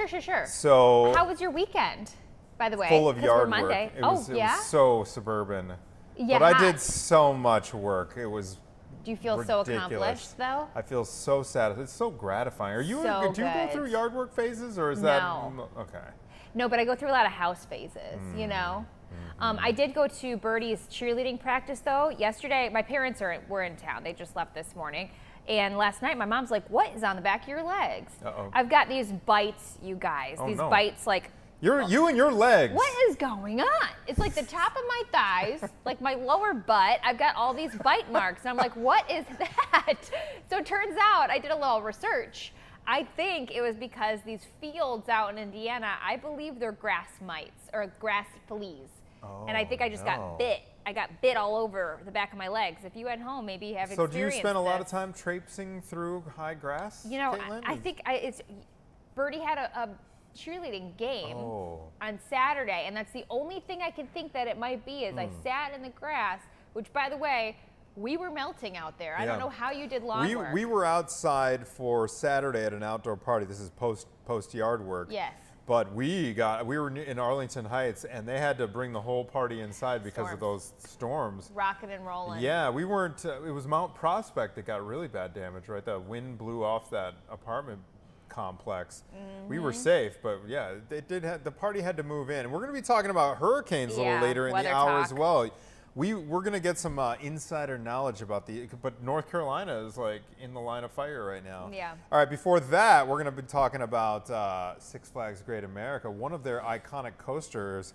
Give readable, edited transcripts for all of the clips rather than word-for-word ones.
sure. So how was your weekend, by the way? full of yard Monday. work. It was so suburban. Yeah. But I did so much work. It was Do you feel ridiculous. so accomplished, though? I feel so sad. It's so gratifying. Are you? So do you go through yard work phases, or is that okay? No, but I go through a lot of house phases. You know. I did go to Birdie's cheerleading practice though. Yesterday, my parents were in town. They just left this morning. And last night, my mom's like, "What is on the back of your legs?" Uh-oh. I've got these bites, you guys. Oh, these no. bites like. You and your legs. What is going on? It's like the top of my thighs, like my lower butt. I've got all these bite marks. And I'm like, what is that? So it turns out I did a little research. I think it was because these fields out in Indiana, I believe they're grass mites or grass fleas. Oh, and I think I just got bit. I got bit all over the back of my legs. If you at home maybe have experienced So do you spend a lot of this. time traipsing through high grass? You know, Caitlin? I think it's Birdie had a cheerleading game on Saturday, and that's the only thing I can think that it might be is I sat in the grass, which by the way, we were melting out there. I don't know how you did lawn work. We were outside for Saturday at an outdoor party. This is post yard work. Yes. But we were in Arlington Heights, and they had to bring the whole party inside because of those storms. Rocking and rolling. Yeah, we weren't. It was Mount Prospect that got really bad damage, right? The wind blew off that apartment complex. We were safe, but yeah, the party had to move in. And we're going to be talking about hurricanes a little later in the hour as well. We're going to get some insider knowledge about but North Carolina is like in the line of fire right now. Yeah. All right, before that, we're going to be talking about Six Flags Great America. One of their iconic coasters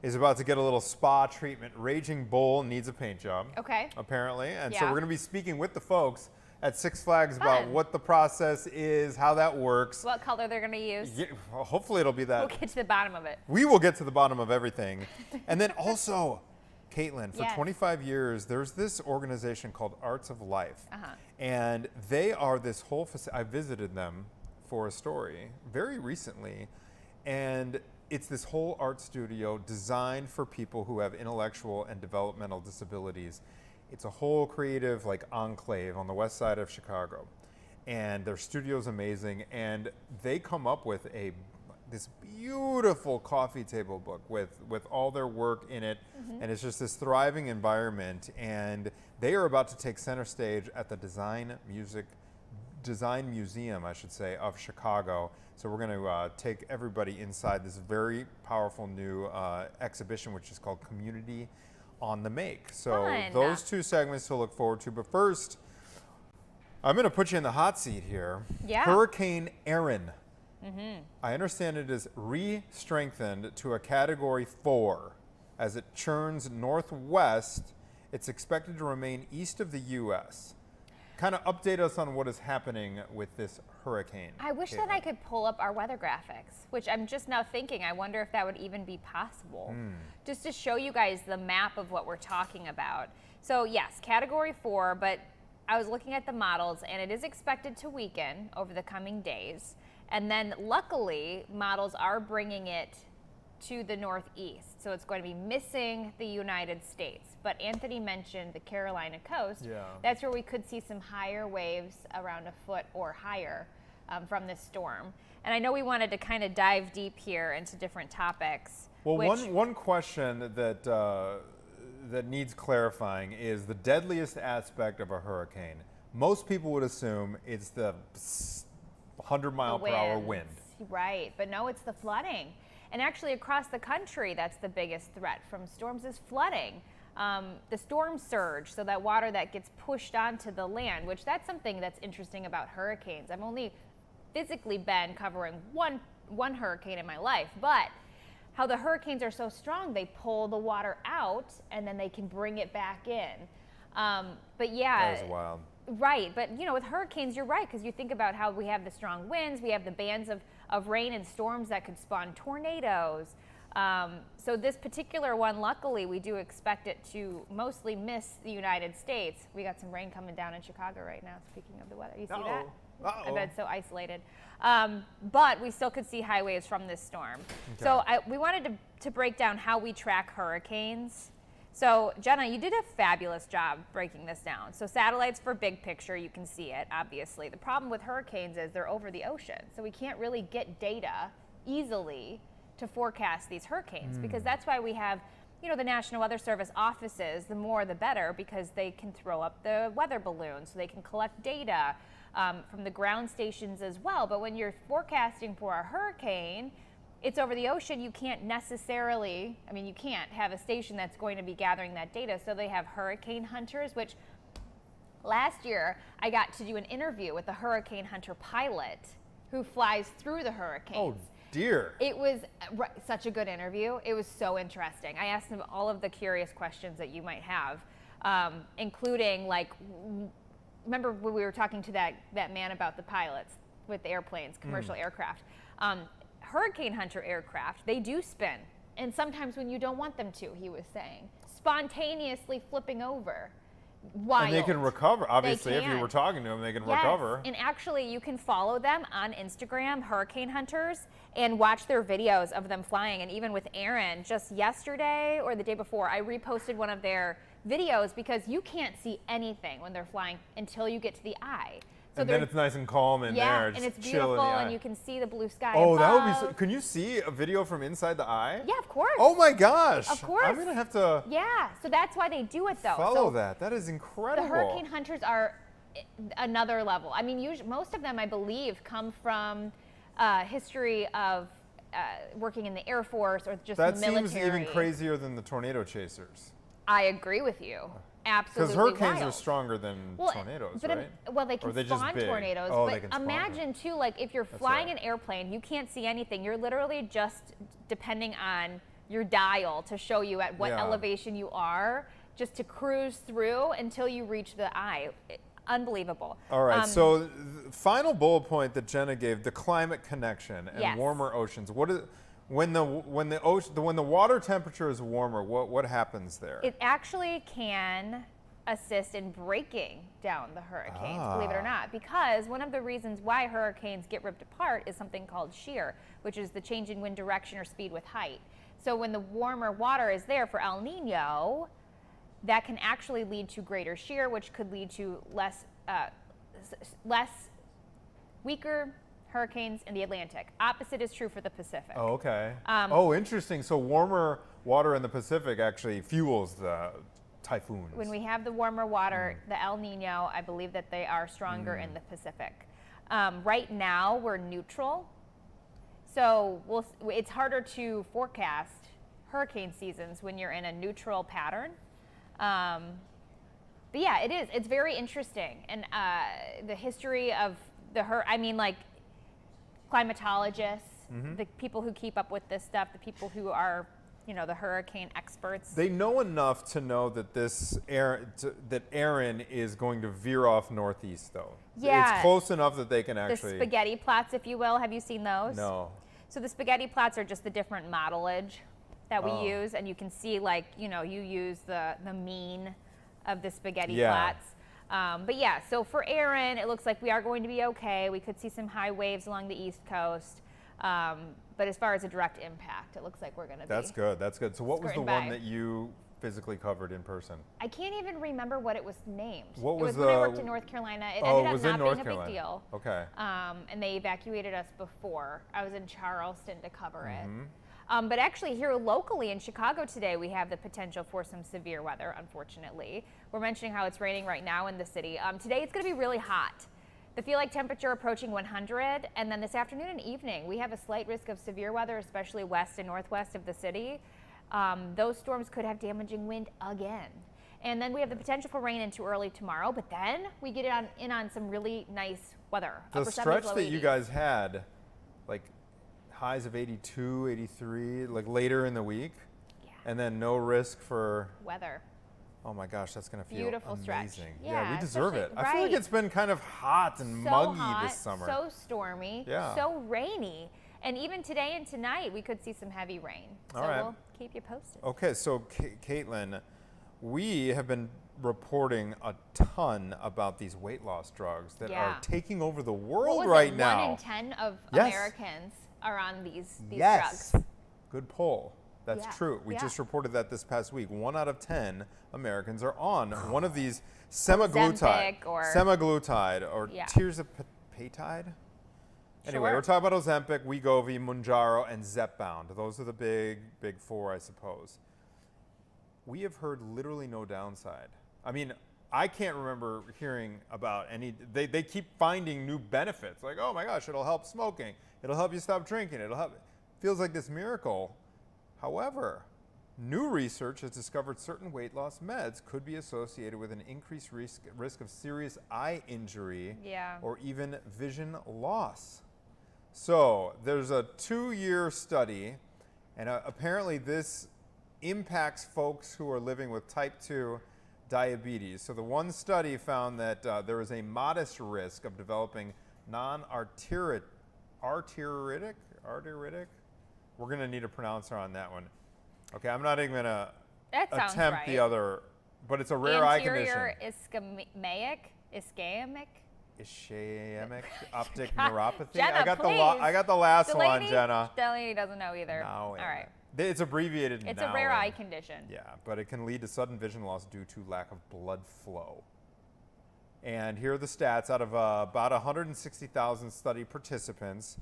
is about to get a little spa treatment. Raging Bull needs a paint job. Okay. Apparently. And so we're going to be speaking with the folks at Six Flags about what the process is, how that works. What color they're going to use. Yeah, well, hopefully it'll be that. We'll get to the bottom of it. We will get to the bottom of everything. And then also, Caitlin, for 25 years, there's this organization called Arts of Life. And they are this whole facility. I visited them for a story very recently. And it's this whole art studio designed for people who have intellectual and developmental disabilities. It's a whole creative enclave on the west side of Chicago. And their studio's amazing. And they come up with this beautiful coffee table book with all their work in it. And it's just this thriving environment. And they are about to take center stage at the Design Museum, I should say, of Chicago. So we're going to take everybody inside this very powerful new exhibition, which is called Community on the Make. So those two segments to look forward to. But first, I'm going to put you in the hot seat here. Yeah. Hurricane Erin. I understand it is re-strengthened to a Category 4 as it churns northwest. It's expected to remain east of the U.S. Kind of update us on what is happening with this hurricane. I wish that I could pull up our weather graphics, which I'm just now thinking, I wonder if that would even be possible. Just to show you guys the map of what we're talking about. So yes, Category 4, but I was looking at the models and it is expected to weaken over the coming days. And then luckily, models are bringing it to the northeast. So it's going to be missing the United States. But Anthony mentioned the Carolina coast. Yeah. That's where we could see some higher waves around a foot or higher from this storm. And I know we wanted to kind of dive deep here into different topics. Well, one question that needs clarifying is the deadliest aspect of a hurricane. Most people would assume it's the 100-mile-per-hour wind. Right, but no, it's the flooding. And actually across the country, that's the biggest threat from storms is flooding. The storm surge, so that water that gets pushed onto the land, which that's something that's interesting about hurricanes. I've only physically been covering one hurricane in my life, but how the hurricanes are so strong, they pull the water out and then they can bring it back in. But yeah. That was wild. Right, but with hurricanes, you're right, because you think about how we have the strong winds, we have the bands of rain and storms that could spawn tornadoes. So this particular one, luckily, we do expect it to mostly miss the United States. We got some rain coming down in Chicago right now, speaking of the weather. You see that? I bet it's so isolated. But we still could see high waves from this storm. Okay. So we wanted to break down how we track hurricanes. So Jenna, you did a fabulous job breaking this down. So satellites for big picture, you can see it, obviously. The problem with hurricanes is they're over the ocean, so we can't really get data easily to forecast these hurricanes, because that's why we have, you know, the National Weather Service offices. The more the better, because they can throw up the weather balloons, so they can collect data from the ground stations as well. But when you're forecasting for a hurricane, it's over the ocean. You can't necessarily, I mean, you can't have a station that's going to be gathering that data. So they have hurricane hunters, which last year I got to do an interview with a hurricane hunter pilot who flies through the hurricanes. Oh dear. It was such a good interview. It was so interesting. I asked him all of the curious questions that you might have, including, like, remember when we were talking to that man about the pilots with the airplanes, commercial aircraft. Hurricane hunter aircraft, they do spin. And sometimes when you don't want them to, he was saying, spontaneously flipping over. Wild. And they can recover. Obviously, if you were talking to them, they can recover. And actually, you can follow them on Instagram, Hurricane Hunters, and watch their videos of them flying. And even with Erin, just yesterday or the day before, I reposted one of their videos, because you can't see anything when they're flying until you get to the eye. So and then it's nice and calm in there. And it's beautiful, and you can see the blue sky above. That would be so, can you see a video from inside the eye? Yeah, of course. Oh my gosh. Of course. I'm going to have to so that's why they do it, though. Follow that. That is incredible. The hurricane hunters are another level. I mean, most of them, I believe, come from history of working in the Air Force or just the military. That seems even crazier than the tornado chasers. I agree with you. Absolutely. Because hurricanes are stronger than tornadoes, right? Well, they can spawn tornadoes. But imagine, too, like, if you're flying an airplane, you can't see anything. You're literally just depending on your dial to show you at what elevation you are, just to cruise through until you reach the eye. Unbelievable. All right. So, the final bullet point that Jenna gave: the climate connection and warmer oceans. What is when the water temperature is warmer? What happens there? It actually can assist in breaking down the hurricanes, believe it or not, because one of the reasons why hurricanes get ripped apart is something called shear, which is the change in wind direction or speed with height. So when the warmer water is there for El Nino, that can actually lead to greater shear, which could lead to weaker hurricanes in the Atlantic. Opposite is true for the Pacific. Oh, okay. Interesting. So warmer water in the Pacific actually fuels the typhoons. When we have the warmer water, the El Nino, I believe that they are stronger in the Pacific. Right now, we're neutral. So it's harder to forecast hurricane seasons when you're in a neutral pattern. But yeah, it is. It's very interesting. And the history of climatologists, the people who keep up with this stuff, the people who are, the hurricane experts. They know enough to know that that Erin is going to veer off northeast, though. Yeah. It's close enough that they can actually. The spaghetti plots, if you will. Have you seen those? No. So the spaghetti plots are just the different modelage that we use, and you can see, you use the mean of the spaghetti plots. But yeah, so for Erin, it looks like we are going to be okay. We could see some high waves along the East Coast. But as far as a direct impact, it looks like we're going to be. That's good. That's good. So what was the one that you physically covered in person? I can't even remember what it was named. What was when I worked in North Carolina. It ended up not being a big deal. Okay. And they evacuated us before. I was in Charleston to cover it. But actually here locally in Chicago today, we have the potential for some severe weather, unfortunately. We're mentioning how it's raining right now in the city. Today it's going to be really hot. The feel-like temperature approaching 100, and then this afternoon and evening, we have a slight risk of severe weather, especially west and northwest of the city. Those storms could have damaging wind again. And then we have the potential for rain into early tomorrow, but then we get in on some really nice weather. The stretch that you guys had, like highs of 82, 83, like later in the week, and then no risk for weather. Oh my gosh, that's going to feel beautiful amazing. Stretch. Yeah, we deserve it. I feel like it's been kind of hot and muggy this summer. So stormy, so rainy. And even today and tonight, we could see some heavy rain. So we'll keep you posted. Okay, so Caitlin, we have been reporting a ton about these weight loss drugs that are taking over the world right now. 1 in 10 of Americans are on these drugs. Good poll. That's true. We just reported that this past week. 1 out of 10 Americans are on one of these semaglutide or tirzepatide. Anyway, we're talking about Ozempic, Wegovy, Mounjaro, and Zepbound. Those are the big four, I suppose. We have heard literally no downside. I mean, I can't remember hearing about any. They keep finding new benefits. Like, oh my gosh, it'll help smoking. It'll help you stop drinking. It'll help. Feels like this miracle. However, new research has discovered certain weight loss meds could be associated with an increased risk of serious eye injury or even vision loss. So there's a 2-year study, and apparently this impacts folks who are living with type 2 diabetes. So the one study found that there is a modest risk of developing non-arteritic, we're going to need a pronouncer on that one. Okay, I'm not even going to attempt the other, but it's a rare eye condition. Anterior ischemic optic neuropathy. Jenna, I got the last one, Jenna. Delaney doesn't know either. No, all right. It's abbreviated. It's a rare eye condition. Yeah, but it can lead to sudden vision loss due to lack of blood flow. And here are the stats. Out of about 160,000 study participants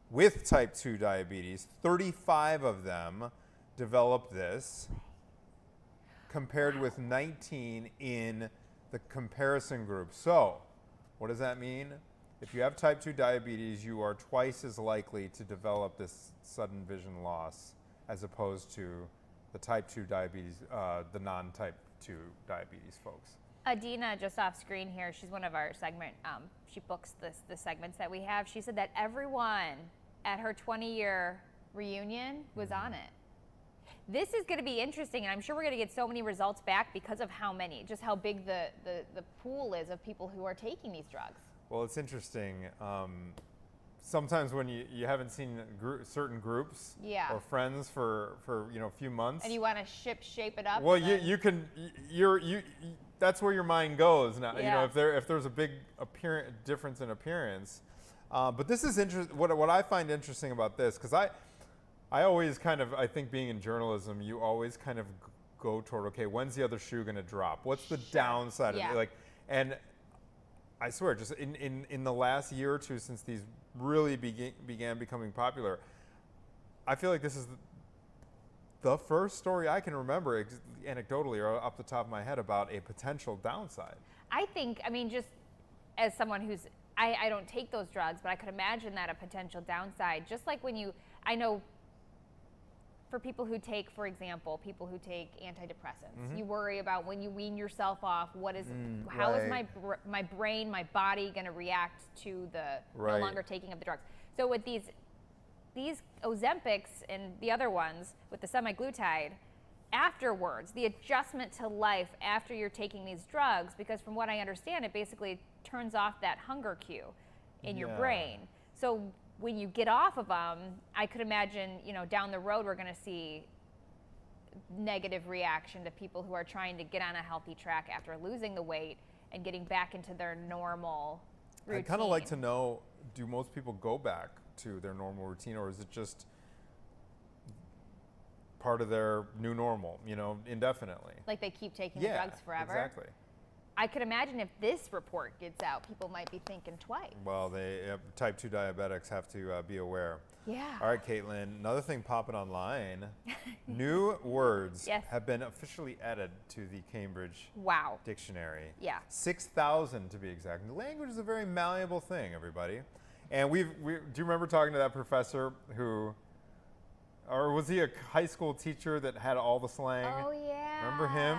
with type 2 diabetes, 35 of them developed this, compared with 19 in the comparison group. So, what does that mean? If you have type 2 diabetes, you are twice as likely to develop this sudden vision loss as opposed to the type 2 diabetes, the non-type 2 diabetes folks. Adina, just off screen here, she's one of our segment, she books the segments that we have. She said that everyone at her 20-year reunion was on it. This is going to be interesting, and I'm sure we're going to get so many results back because of how many, just how big the pool is of people who are taking these drugs. Well, it's interesting. Sometimes when you haven't seen certain groups or friends for a few months, and you want to shape it up. Well, that's where your mind goes now. Yeah. If there's a big difference in appearance. But this is interesting. What I find interesting about this, because I always I think being in journalism, you always kind of go toward, okay, when's the other shoe going to drop? What's the downside of it? And I swear, just in the last year or two since these really began becoming popular, I feel like this is the first story I can remember anecdotally or off the top of my head about a potential downside. I think, just as someone who's, I don't take those drugs, but I could imagine that a potential downside, just like when I know for people who take, for example, people who take antidepressants, you worry about when you wean yourself off, how is my brain, my body going to react to the no longer taking of the drugs. So with these Ozempics and the other ones with the semaglutide, afterwards, the adjustment to life after you're taking these drugs, because from what I understand, it basically turns off that hunger cue in your brain. So when you get off of them, I could imagine, down the road, we're going to see negative reaction to people who are trying to get on a healthy track after losing the weight and getting back into their normal routine. I'd kind of like to know, do most people go back to their normal routine, or is it just part of their new normal, indefinitely? Like they keep taking the drugs forever? Exactly. I could imagine if this report gets out, people might be thinking twice. Well, type 2 diabetics have to be aware. Yeah. All right, Caitlin, another thing popping online. New words have been officially added to the Cambridge Dictionary. Yeah. 6,000 to be exact. And language is a very malleable thing, everybody. And do you remember talking to that professor or was he a high school teacher that had all the slang? Oh, yeah. Remember him?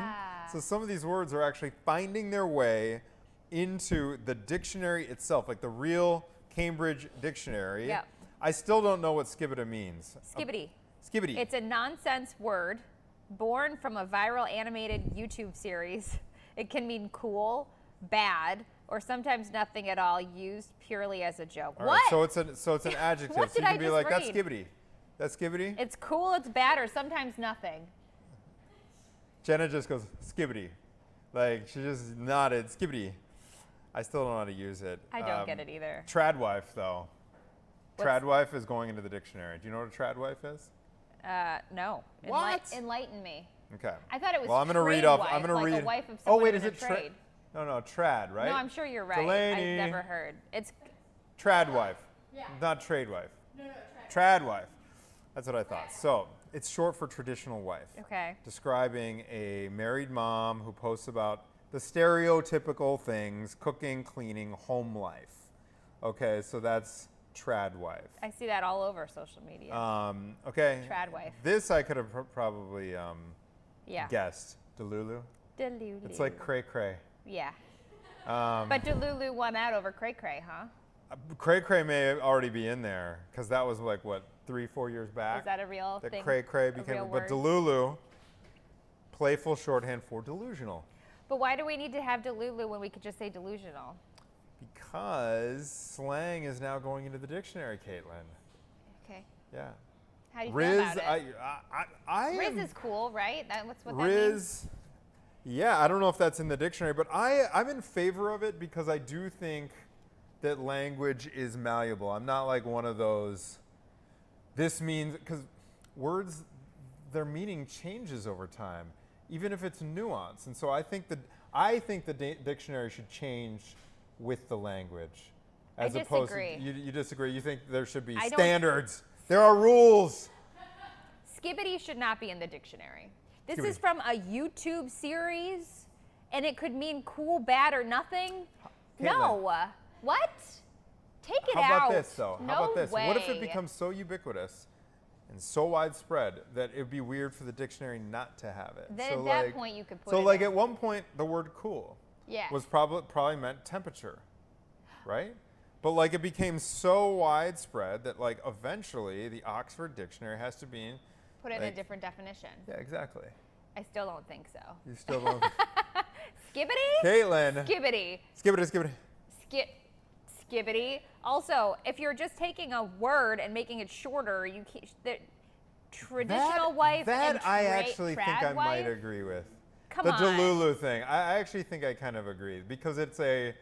So some of these words are actually finding their way into the dictionary itself, like the real Cambridge Dictionary. Yep. I still don't know what skibidi means. Skibidi. Skibidi. It's a nonsense word born from a viral animated YouTube series. It can mean cool, bad, or sometimes nothing at all, used purely as a joke. All right, so it's an adjective. What so you did can be like, that's skibidi. That's skibidi? It's cool, it's bad, or sometimes nothing. Jenna just goes, skibidi. Like, she just nodded, skibidi. I still don't know how to use it. I don't get it either. Tradwife, though. Tradwife is going into the dictionary. Do you know what a tradwife is? No. What? Enlighten me. Okay. I thought it was. Well, I'm going to read off. I'm going to read. A wife of someone in a it trade? No, trad, right? No, I'm sure you're right. Delaney. I've never heard. It's tradwife. Not trade wife. No, Trad wife. That's what I thought. So it's short for traditional wife. Okay. Describing a married mom who posts about the stereotypical things: cooking, cleaning, home life. Okay, so that's trad wife. I see that all over social media. Okay. Trad wife. This I could have probably guessed. Delulu. Delulu. It's like cray cray. Yeah. But Delulu won out over cray cray, huh? Cray cray may already be in there because that was like what, 3-4 years back. Is that a real thing? That cray cray became, but Delulu, playful shorthand for delusional. But why do we need to have Delulu when we could just say delusional? Because slang is now going into the dictionary, Caitlin. Okay. Yeah. How do you feel about it? Riz is cool, right? That's what that Riz, means. yeah, I don't know if that's in the dictionary, but I'm in favor of it because I do think that language is malleable. I'm not like one of those, this means, because words, their meaning changes over time, even if it's nuance. And so I think the dictionary should change with the language. As I opposed disagree. To, you disagree? You think there should be standards? There are rules. Skibbity should not be in the dictionary. This Skibbity. is from a YouTube series, and it could mean cool, bad, or nothing. Caitlin. No. What? Take it out. How about this, though? No How about this? way. What if it becomes so ubiquitous and so widespread that it would be weird for the dictionary not to have it? Then so at that point, you could put so it like in. at one point, the word cool was probably meant temperature, right? But like it became so widespread that like eventually the Oxford Dictionary has to be put in a different definition. Yeah, exactly. I still don't think so. You still don't. Skibbity? Caitlin. Skibbity. Skibbity. Skibbity. Also, if you're just taking a word and making it shorter, you can't, the traditional wife and I actually think I wife? might agree with. Come the on. Delulu thing. I actually think I kind of agree because it's a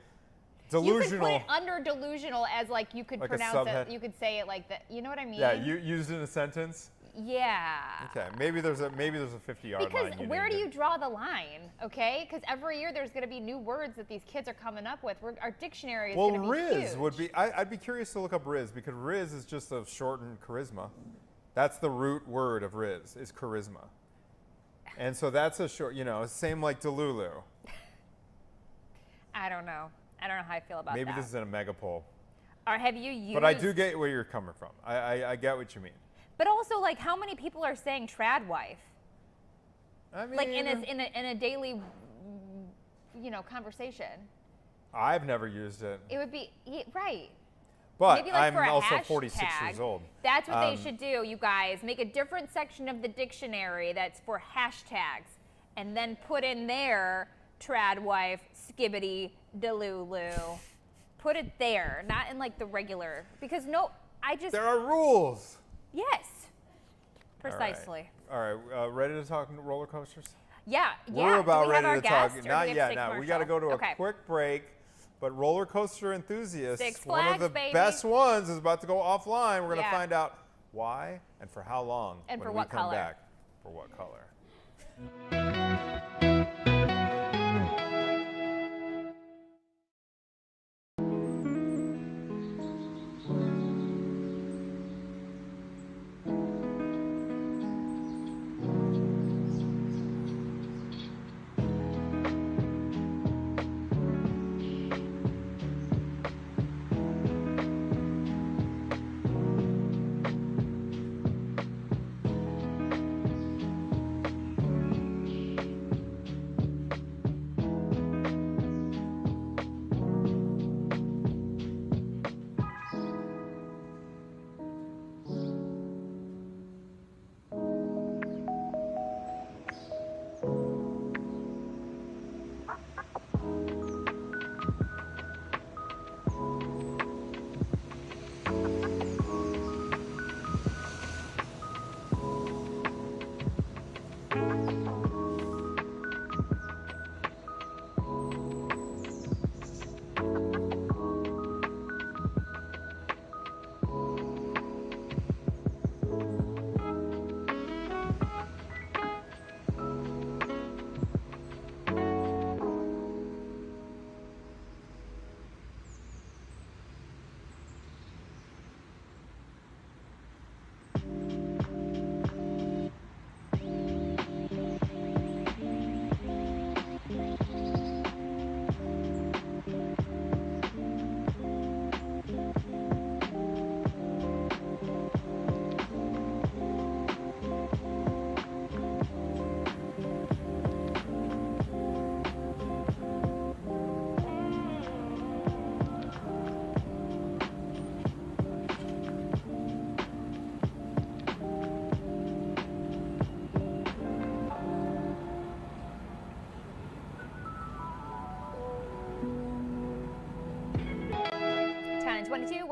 delusional. You could put it under delusional as like you could like pronounce it. You could say it like that. You know what I mean? Yeah, you used in a sentence. Yeah. Okay, maybe there's a 50-yard line. Because where do you draw the line? Okay, because every year there's going to be new words that these kids are coming up with. Our dictionary is going to be Riz huge. would be. I'd be curious to look up Riz because Riz is just a shortened charisma. That's the root word of Riz is charisma, and so that's a short. Same like Delulu. I don't know. I don't know how I feel about that. Maybe this is in a megapole. Or have you used? But I do get where you're coming from. I get what you mean. But also, like, how many people are saying trad wife? I mean, like in a daily, conversation. I've never used it. It would be right. But maybe like I'm for a also hashtag. 46 years old. That's what they should do, you guys. Make a different section of the dictionary that's for hashtags, and then put in there trad wife, skibbity, delulu. Put it there, not in like the regular, because there are rules. Yes, precisely. All right, ready to talk roller coasters? Yeah. We're about ready to talk. Guest, not yet. Now we got to go to a quick break. But roller coaster enthusiasts, Six Flags, one of the best ones, is about to go offline. We're going to find out why and for how long. And when for we what come color. Back. For what color?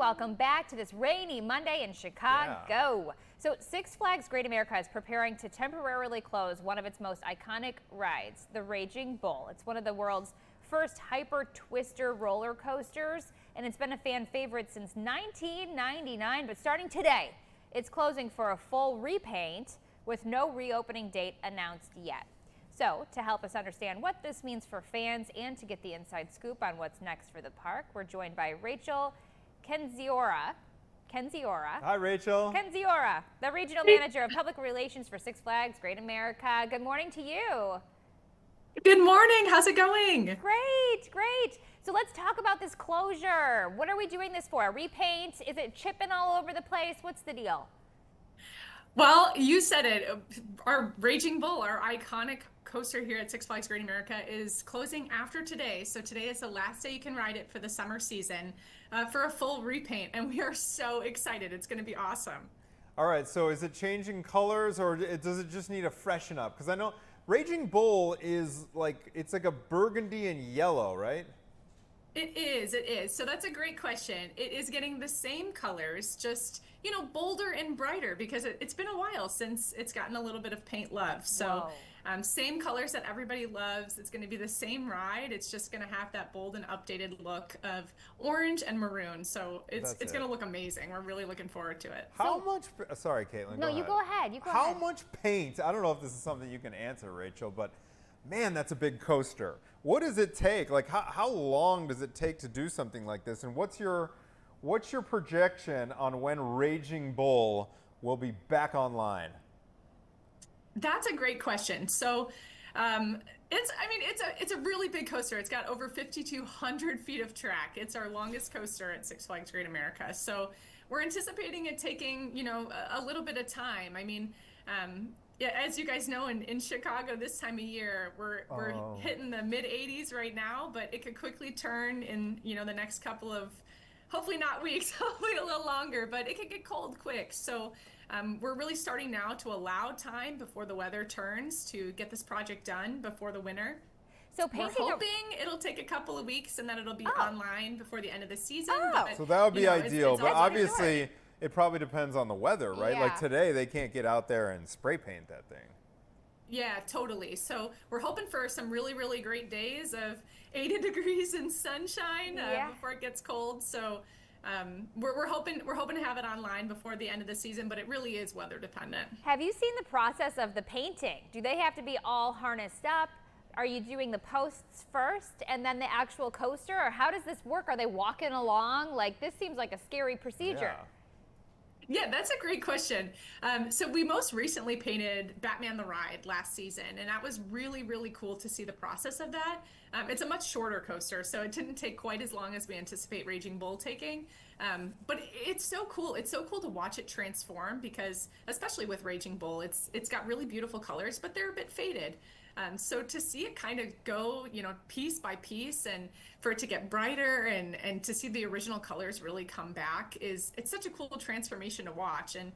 welcome back to this rainy Monday in Chicago. Yeah. So Six Flags Great America is preparing to temporarily close one of its most iconic rides, the Raging Bull. It's one of the world's first hyper twister roller coasters, and it's been a fan favorite since 1999, but starting today, it's closing for a full repaint with no reopening date announced yet. So, to help us understand what this means for fans and to get the inside scoop on what's next for the park, we're joined by Rachel Kendziora. Hi, Rachel. Kendziora, the Regional Manager of Public Relations for Six Flags Great America. Good morning to you. Good morning. How's it going? Great, great. So let's talk about this closure. What are we doing this for? Repaint? Is it chipping all over the place? What's the deal? Well, you said it. Our Raging Bull, our iconic coaster here at Six Flags Great America, is closing after today. So today is the last day you can ride it for the summer season for a full repaint. And we are so excited. It's going to be awesome. All right. So is it changing colors or does it just need a freshen up? Because I know Raging Bull is it's like a burgundy and yellow, right? It is. So that's a great question. It is getting the same colors, just, bolder and brighter because it's been a while since it's gotten a little bit of paint love. So same colors that everybody loves. It's going to be the same ride. It's just going to have that bold and updated look of orange and maroon. So it's going to look amazing. We're really looking forward to it. How much, sorry, Caitlin. No, you go ahead. How much paint, I don't know if this is something you can answer, Rachel, but man, that's a big coaster. What does it take? How long does it take to do something like this? And what's your projection on when Raging Bull will be back online? That's a great question. So it's a really big coaster. It's got over 5,200 feet of track. It's our longest coaster at Six Flags Great America. So we're anticipating it taking, a little bit of time. Yeah, as you guys know, in Chicago this time of year, we're hitting the mid-80s right now, but it could quickly turn in, the next couple of, hopefully not weeks, hopefully a little longer, but it could get cold quick. So we're really starting now to allow time before the weather turns to get this project done before the winter. So we're hoping it'll take a couple of weeks and then it'll be online before the end of the season. But, so that would be ideal, but obviously it probably depends on the weather, right? Yeah. Like today, they can't get out there and spray paint that thing. Yeah, totally. So we're hoping for some really, really great days of 80 degrees and sunshine before it gets cold. So we're hoping to have it online before the end of the season, but it really is weather dependent. Have you seen the process of the painting? Do they have to be all harnessed up? Are you doing the posts first and then the actual coaster, or how does this work? Are they walking along? This seems like a scary procedure. Yeah, that's a great question. So we most recently painted Batman the Ride last season, and that was really, really cool to see the process of that. It's a much shorter coaster, so it didn't take quite as long as we anticipate Raging Bull taking. But it's so cool. It's so cool to watch it transform because, especially with Raging Bull, it's got really beautiful colors, but they're a bit faded. So to see it kind of go, piece by piece, and for it to get brighter and to see the original colors really come back it's such a cool transformation to watch. And,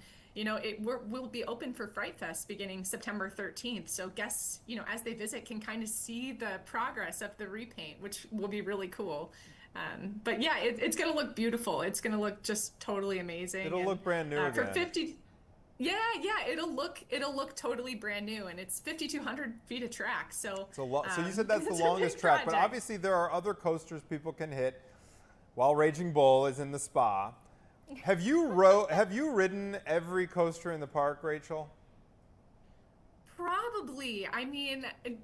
we'll be open for Fright Fest beginning September 13th. So guests, as they visit can kind of see the progress of the repaint, which will be really cool. But yeah, it's going to look beautiful. It's going to look just totally amazing. It'll look brand new again. Yeah, it'll look totally brand new, and it's 5,200 feet of track. So so you said that's the longest track, but obviously there are other coasters people can hit while Raging Bull is in the spa. Have you ridden every coaster in the park, Rachel? Probably.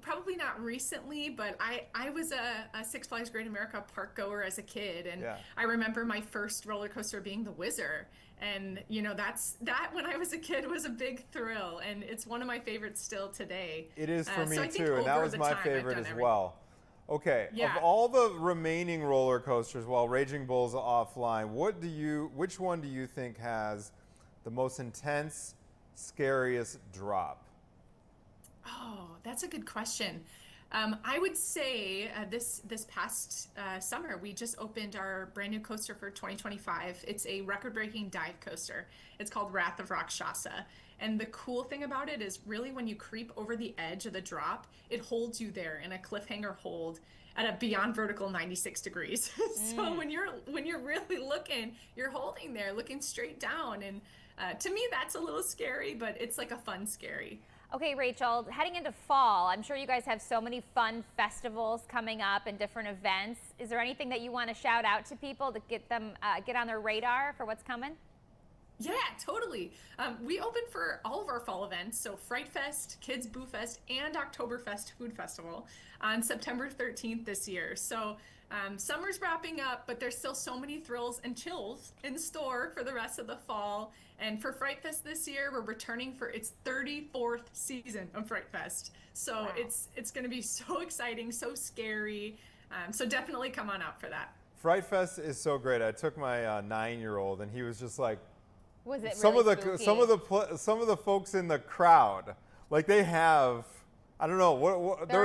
Probably not recently, but I was a Six Flags Great America park goer as a kid, and I remember my first roller coaster being the Whizzer. And that when I was a kid was a big thrill, and it's one of my favorites still today. It is for me too, and that was my favorite as well. Okay, of all the remaining roller coasters while Raging Bull's offline, which one do you think has the most intense, scariest drop? Oh, that's a good question. I would say this past summer, we just opened our brand new coaster for 2025. It's a record-breaking dive coaster. It's called Wrath of Rakshasa. And the cool thing about it is really when you creep over the edge of the drop, it holds you there in a cliffhanger hold at a beyond vertical 96 degrees. So when you're really looking, you're holding there, looking straight down. And to me, that's a little scary, but it's like a fun scary. Okay, Rachel, heading into fall, I'm sure you guys have so many fun festivals coming up and different events. Is there anything that you want to shout out to people to get them get on their radar for what's coming? Yeah, totally. We open for all of our fall events, so Fright Fest, Kids Boo Fest, and Oktoberfest Food Festival on September 13th this year. So summer's wrapping up, but there's still so many thrills and chills in store for the rest of the fall. And for Fright Fest this year, we're returning for its 34th season of Fright Fest. So wow. It's going to be so exciting, so scary. So definitely come on out for that. Fright Fest is so great. I took my 9-year-old, and he was just like, was it some really spooky? some of the folks in the crowd, like they have, I don't know what they're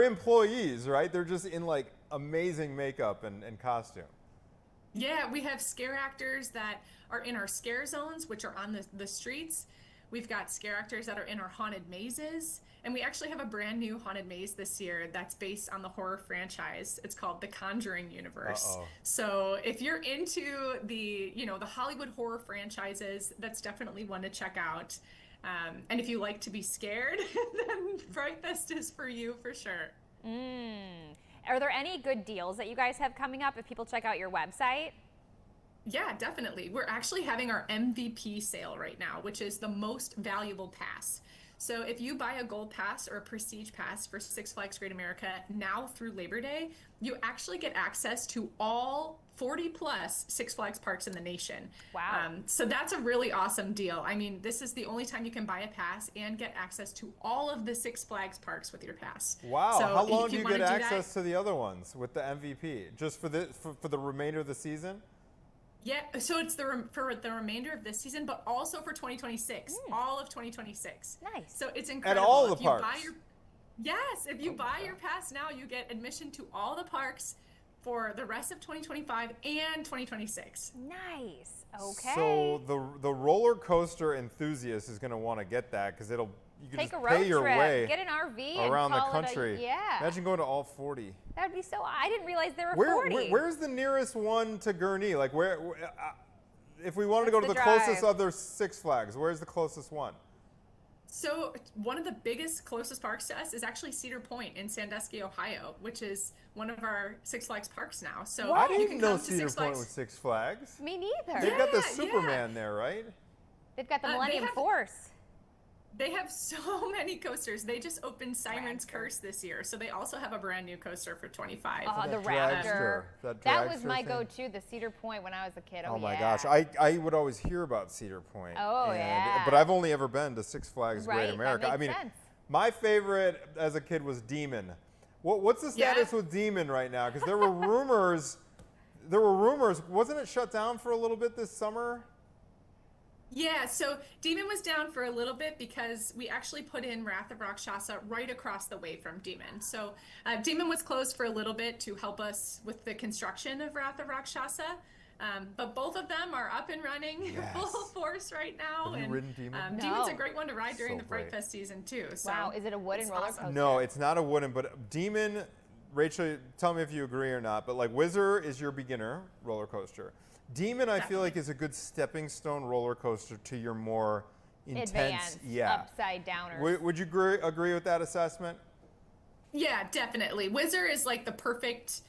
employees, right? They're just in like amazing makeup and costume. Yeah, we have scare actors that are in our scare zones, which are on the streets. We've got scare actors that are in our haunted mazes. And we actually have a brand new haunted maze this year that's based on the horror franchise. It's called The Conjuring Universe. So if you're into the Hollywood horror franchises, that's definitely one to check out. And if you like to be scared, then Fright Fest is for you for sure. Are there any good deals that you guys have coming up if people check out your website? Yeah, definitely. We're actually having our MVP sale right now, which is the most valuable pass. So if you buy a gold pass or a prestige pass for Six Flags Great America now through Labor Day, you actually get access to all 40 plus Six Flags parks in the nation. Wow. So that's a really awesome deal. I mean, this is the only time you can buy a pass and get access to all of the Six Flags parks with your pass. Wow. So how long do you get access to the other ones with the MVP? Just for the remainder of the season? Yeah, so it's for the remainder of this season, but also for 2026, all of 2026. Nice. So it's incredible. At all the parks. Yes, if you buy your pass now, you get admission to all the parks for the rest of 2025 and 2026. Nice. Okay. So the roller coaster enthusiast is going to want to get that because you can take just a road pay your trip, way get an RV around and the call country. Yeah. Imagine going to all 40. That would be so. I didn't realize there were 40. Where's the nearest one to Gurnee? Like if we wanted to go to the drive? closest other Six Flags, where's the closest one? So one of the closest parks to us is actually Cedar Point in Sandusky, Ohio, which is one of our Six Flags parks now. So I you didn't can know come to Cedar Six Point Flags. was Six Flags. Me neither. They've got the Superman there, right? They've got the Millennium Force. They have so many coasters. They just opened Siren's Curse this year, so they also have a brand new coaster for 25. Oh, the Raptor. That was my go-to, the Cedar Point, when I was a kid. Oh my gosh, I would always hear about Cedar Point. Oh yeah. But I've only ever been to Six Flags Great America. That makes sense. My favorite as a kid was Demon. What's the status with Demon right now? Because there were rumors. Wasn't it shut down for a little bit this summer? Yeah, so Demon was down for a little bit because we actually put in Wrath of Rakshasa right across the way from Demon. So Demon was closed for a little bit to help us with the construction of Wrath of Rakshasa. But both of them are up and running full force right now. Have you ridden Demon? Demon's a great one to ride during the Fright Fest season too. So wow, is it a wooden roller coaster? No, it's not a wooden, but Demon, Rachel, tell me if you agree or not, but like Whizzer is your beginner roller coaster. Demon, I feel like, is a good stepping stone roller coaster to your more intense, advanced, upside downers. Would you agree with that assessment? Yeah, definitely. Whizzer is like the perfect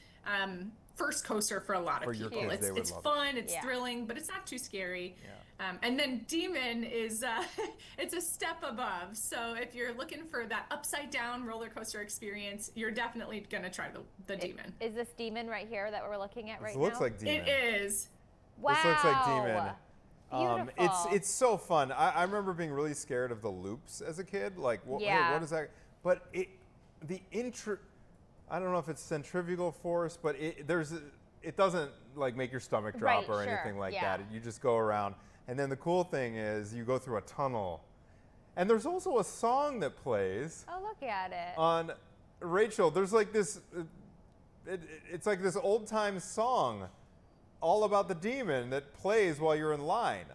first coaster for a lot of people. It's fun, it's thrilling, but it's not too scary. Yeah. And then Demon is it's a step above. So if you're looking for that upside down roller coaster experience, you're definitely gonna try the Demon. Is this Demon right here that we're looking at right now? It looks like Demon. It is. Wow. This looks like Demon. Beautiful. It's so fun. I remember being really scared of the loops as a kid. Like, hey, what is that? But I don't know if it's centrifugal force, but it doesn't like make your stomach drop or anything like that. You just go around. And then the cool thing is you go through a tunnel. And there's also a song that plays. Oh, look at it. On Rachel, there's like this, it's like this old time song all about the demon that plays while you're in line.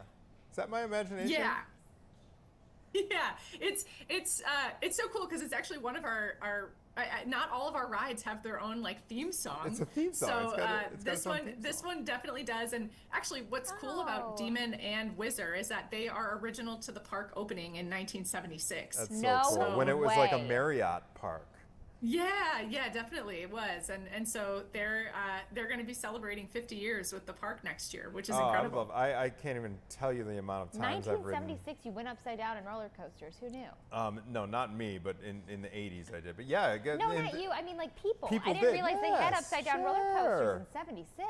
Is that my imagination? Yeah. Yeah, it's so cool because it's actually one of our not all of our rides have their own like theme song. It's a theme song. So this one definitely does. And actually, what's cool about Demon and Whizzer is that they are original to the park opening in 1976. That's so cool. When it was like a Marriott park. Yeah, definitely it was, and so they're going to be celebrating 50 years with the park next year, which is incredible. I can't even tell you the amount of times I've ridden. 1976, you went upside down in roller coasters. Who knew? No, not me, but in the 80s I did. But yeah, no, not you. I mean, like people. I didn't did. realize they had upside down roller coasters in '76.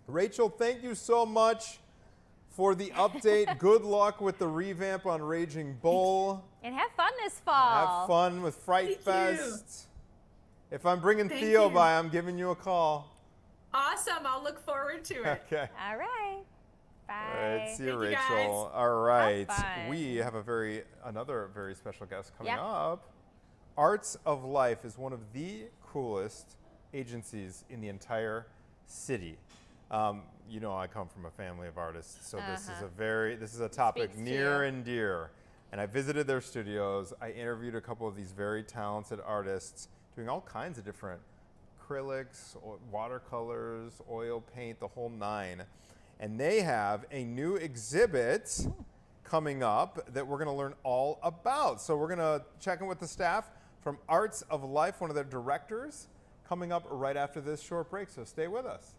Rachel, thank you so much for the update. Good luck with the revamp on Raging Bull. And have fun this fall. Have fun with Fright Fest. If I'm bringing Thank Theo you. by, I'm giving you a call. Awesome. I'll look forward to it. Okay. All right. Bye. All right. See you, Thank you, Rachel. guys. All right. Have fun. We have another very special guest coming up. Arts of Life is one of the coolest agencies in the entire city. You know, I come from a family of artists, so this is a topic near and dear. And I visited their studios. I interviewed a couple of these very talented artists doing all kinds of different acrylics, watercolors, oil paint, the whole nine. And they have a new exhibit coming up that we're going to learn all about. So we're going to check in with the staff from Arts of Life, one of their directors, coming up right after this short break. So stay with us.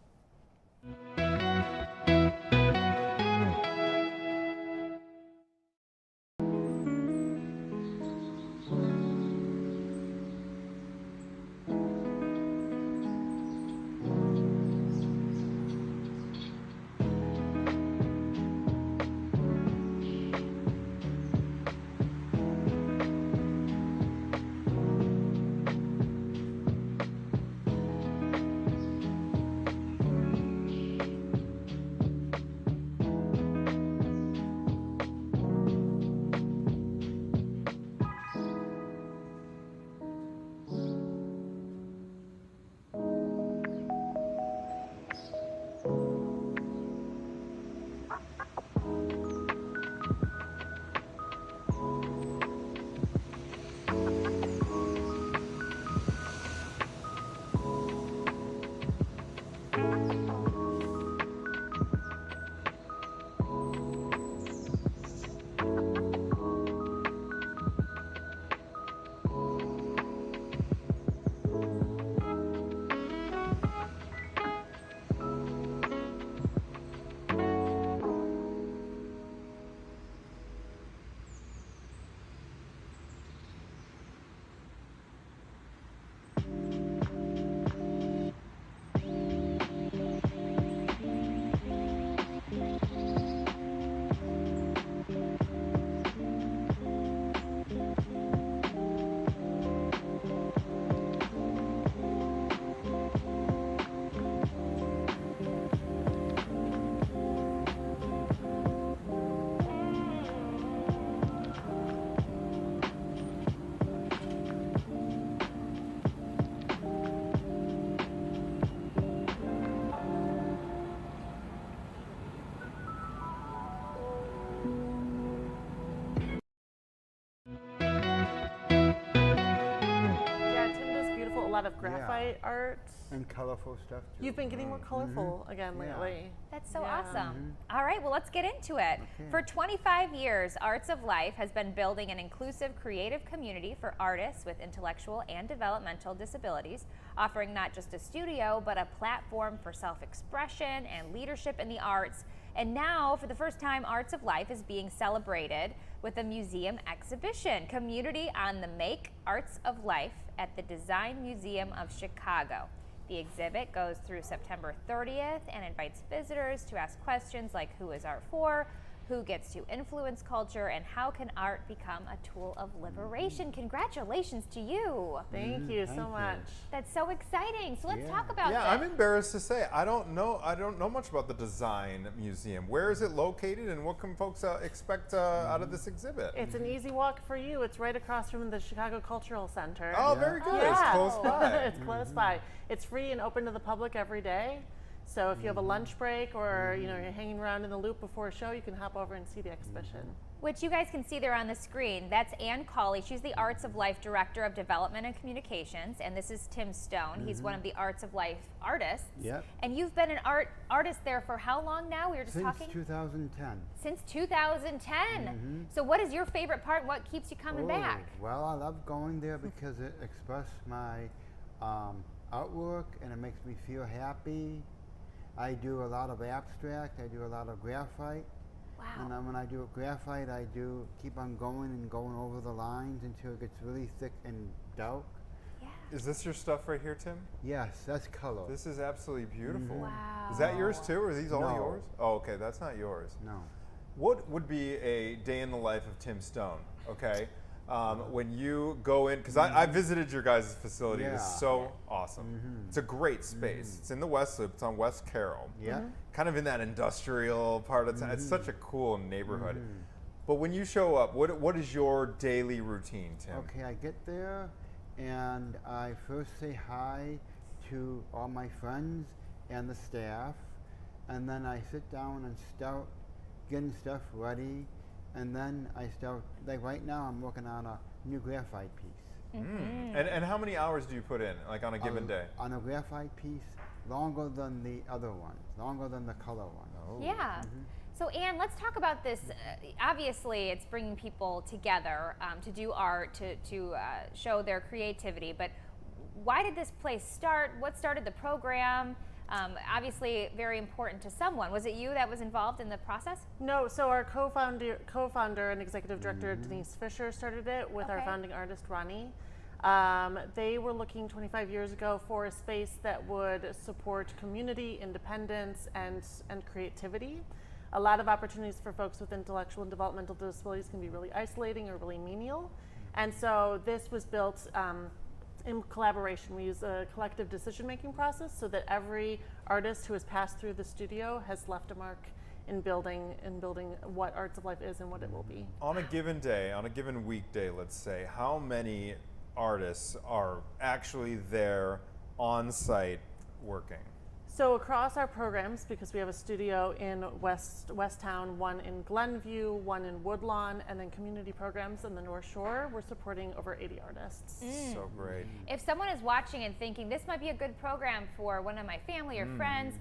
Of graphite art and colorful stuff too. You've been getting more colorful again lately. That's so awesome. All right, well, let's get into it. For 25 years, Arts of Life has been building an inclusive, creative community for artists with intellectual and developmental disabilities, offering not just a studio, but a platform for self-expression and leadership in the arts. And now, for the first time, Arts of Life is being celebrated with a museum exhibition, Community on the Make, Arts of Life at the Design Museum of Chicago. The exhibit goes through September 30th and invites visitors to ask questions like who is art for, Who gets to influence culture, and how can art become a tool of liberation? Congratulations to you. Thank you so much. That's so exciting. So let's talk about Yeah, this. I'm embarrassed to say I don't know much about the Design Museum. Where is it located, and what can folks expect out of this exhibit? It's an easy walk for you. It's right across from the Chicago Cultural Center. Oh, very good. Yeah. It's close by. It's close by. It's free and open to the public every day. So if you have a lunch break or you're hanging around in the loop before a show, you can hop over and see the exhibition. Which you guys can see there on the screen. That's Ann Cawley. She's the Arts of Life Director of Development and Communications. And this is Tim Stone. He's one of the Arts of Life artists. Yep. And you've been an artist there for how long now? We were just talking? Since 2010. Since 2010. So what is your favorite part? What keeps you coming back? Well, I love going there because it expresses my artwork and it makes me feel happy. I do a lot of abstract. I do a lot of graphite. Wow. And then when I do graphite, I do keep on going and going over the lines until it gets really thick and dark. Yeah. Is this your stuff right here, Tim? Yes, that's color. This is absolutely beautiful. Wow. Is that yours too, or are these all No. yours? Oh, okay, that's not yours. No. What would be a day in the life of Tim Stone? Okay, when you go in, because I visited your guys' facility. Yeah. It's so awesome. It's a great space. It's in the West Loop. It's on West Carroll. Yeah. Kind of in that industrial part of town. It's such a cool neighborhood. But when you show up, what is your daily routine, Tim? Okay, I get there and I first say hi to all my friends and the staff, and then I sit down and start getting stuff ready, and then I start, like right now I'm working on a new graphite piece. And how many hours do you put in, like on a given day? On a graphite piece, longer than the other ones, longer than the color one. Oh. Yeah. So Ann, let's talk about this. Obviously, it's bringing people together to do art, to show their creativity. But why did this place start? What started the program? Obviously, very important to someone. Was it you that was involved in the process? No, so our co-founder and executive director Denise Fisher started it with our founding artist Ronnie. They were looking 25 years ago for a space that would support community, independence, and creativity. A lot of opportunities for folks with intellectual and developmental disabilities can be really isolating or really menial. And so this was built in collaboration. We use a collective decision-making process so that every artist who has passed through the studio has left a mark in building what Arts of Life is and what it will be. On a given day, on a given weekday, let's say, how many artists are actually there on site working? So across our programs, because we have a studio in Westtown, one in Glenview, one in Woodlawn, and then community programs in the North Shore, we're supporting over 80 artists. So great. If someone is watching and thinking this might be a good program for one of my family or friends,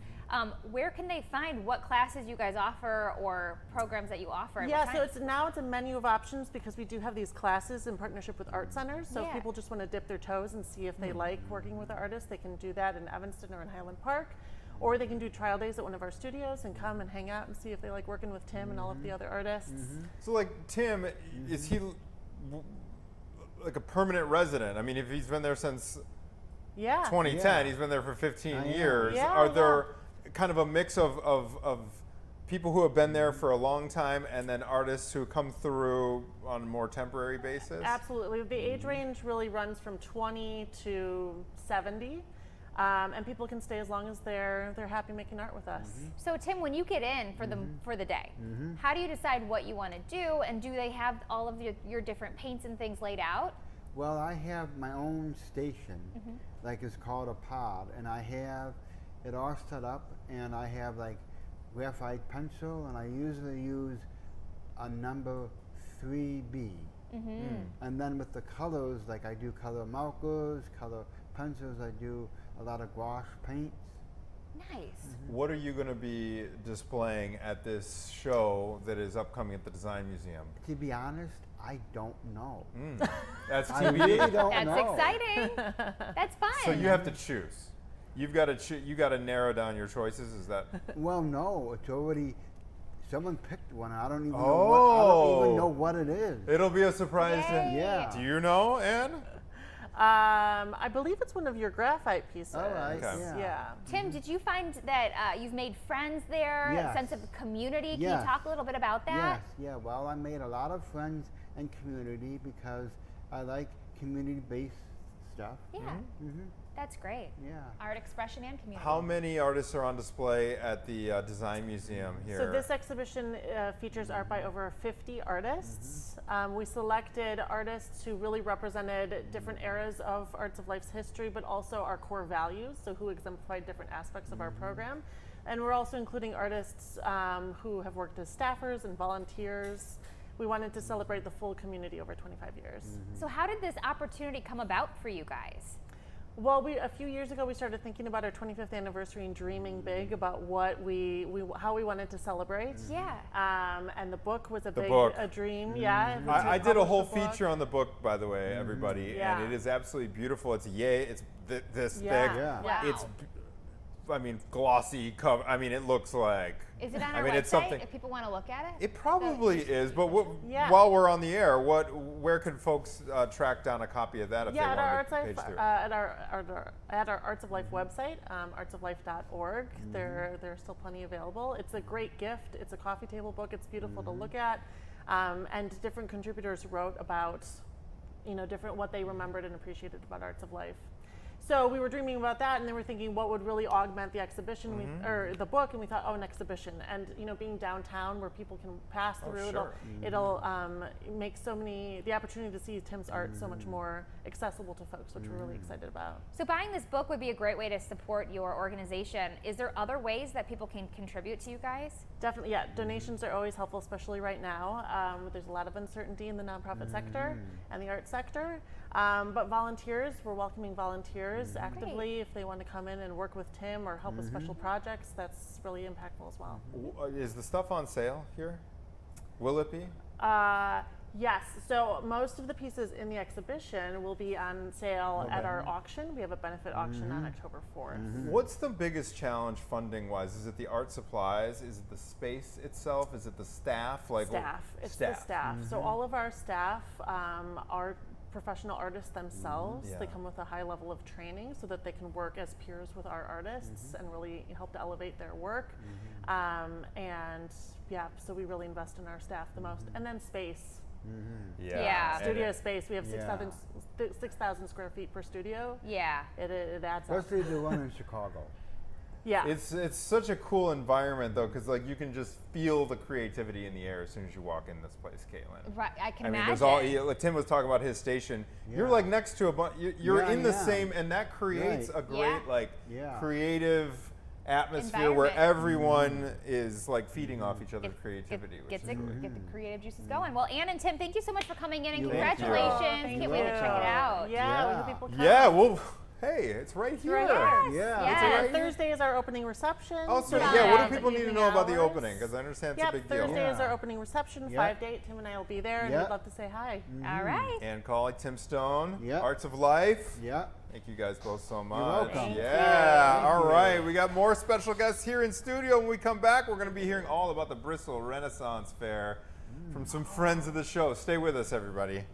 where can they find what classes you guys offer or programs that you offer? At Yeah, so it's a menu of options because we do have these classes in partnership with art centers. So if people just want to dip their toes and see if they like working with the artists, they can do that in Evanston or in Highland Park. Or they can do trial days at one of our studios and come and hang out and see if they like working with Tim and all of the other artists. So like Tim, is he like a permanent resident? I mean, if he's been there since 2010, he's been there for 15 years. Yeah, Are there kind of a mix of people who have been there for a long time and then artists who come through on a more temporary basis? Absolutely. The age range really runs from 20 to 70. And people can stay as long as they're happy making art with us. So Tim, when you get in for the day, how do you decide what you want to do, and do they have all of your different paints and things laid out? Well, I have my own station, like it's called a pod, and I have it all set up, and I have like graphite pencil, and I usually use a number 3B. And then with the colors, like I do color markers, color pencils, I do a lot of gouache paints. Nice. What are you going to be displaying at this show that is upcoming at the Design Museum? To be honest, I don't know. That's I TBD. really don't That's know. exciting. That's fun. So you have to choose. You've got to you got to narrow down your choices. Is that? Well, no, it's already. Someone picked one. I don't even know what it is. It'll be a surprise. Yay. Yeah. Do you know, Ann? I believe it's one of your graphite pieces. All right. Okay. Yeah. Tim, did you find that you've made friends there, Yes. a sense of community? Can Yes. you talk a little bit about that? Yes, yeah. Well, I made a lot of friends and community because I like community-based stuff. Yeah, that's great. Yeah. Art expression and community. How many artists are on display at the Design Museum here? So this exhibition features art by over 50 artists. We selected artists who really represented different eras of Arts of Life's history, but also our core values, so who exemplified different aspects of our program. And we're also including artists who have worked as staffers and volunteers. We wanted to celebrate the full community over 25 years. So how did this opportunity come about for you guys? Well, a few years ago, we started thinking about our 25th anniversary and dreaming big about what how we wanted to celebrate. Yeah. And the book was a dream. Yeah. I did a whole feature on the book, by the way, everybody, Yeah. and it is absolutely beautiful. It's it's this Yeah. thick. Yeah. Wow. It's, I mean, glossy cover. I mean, it looks like. Is it on I our mean, website it's something. if people want to look at it? It probably is, but Yeah. while we're on the air, where can folks track down a copy of that if Yeah, they at our, want Arts to Life, page through? at our Arts of Life website, artsoflife.org. There's still plenty available. It's a great gift. It's a coffee table book. It's beautiful to look at, and different contributors wrote about, what they remembered and appreciated about Arts of Life. So we were dreaming about that, and then we're thinking what would really augment the exhibition or the book, and we thought, an exhibition, and being downtown where people can pass through, sure. it'll make the opportunity to see Tim's art so much more accessible to folks, which we're really excited about. So buying this book would be a great way to support your organization. Is there other ways that people can contribute to you guys? Definitely, yeah. Donations are always helpful, especially right now. There's a lot of uncertainty in the nonprofit sector and the arts sector. But volunteers, we're welcoming volunteers actively if they want to come in and work with Tim or help with special projects. That's really impactful as well. Is the stuff on sale here? Will it be? Yes, so most of the pieces in the exhibition will be on sale at our auction. We have a benefit auction on October 4th. What's the biggest challenge funding-wise? Is it the art supplies? Is it the space itself? Is it the staff? Staff. It's the staff. So all of our staff are professional artists themselves. They come with a high level of training so that they can work as peers with our artists and really help to elevate their work. And yeah, so we really invest in our staff the most. And then space. Yeah. Studio space. We have 6,000 square feet per studio. Yeah. It adds up. Especially the one in Chicago. Yeah. It's such a cool environment though, because you can just feel the creativity in the air as soon as you walk in this place, Caitlin. Right, I can I mean, imagine. there's Tim was talking about his station. You're Yeah. like next to a bunch. You're Yeah, in the yeah. same, and that creates Right. a great Yeah. creative atmosphere where Environment. everyone is feeding off each other's creativity. Get which is really the creative juices going. Well, Ann and Tim, thank you so much for coming in, and Thank you. congratulations. Thank Can't wait to you. check it out. Yeah, we hope people come. Yeah, well, hey, it's right here. Yes. Yeah. Yes. And right here. Thursday is our opening reception. Oh, so Yeah. yeah, what Yeah. do people need to Evening know about the hours. opening? Because I understand it's Yep, a big deal. Thursday is Yeah. our opening reception, Yep. 5 to 8. Tim and I will be there, and Yep. we'd love to say hi. All right. Ann Cawley, Tim Stone, Yep. Arts of Life. Yeah. Thank you guys both so much. welcome. Thank Yeah. you. All Thank right. you. We got more special guests here in studio. When we come back, we're going to be hearing all about the Bristol Renaissance Fair from some friends of the show. Stay with us, everybody.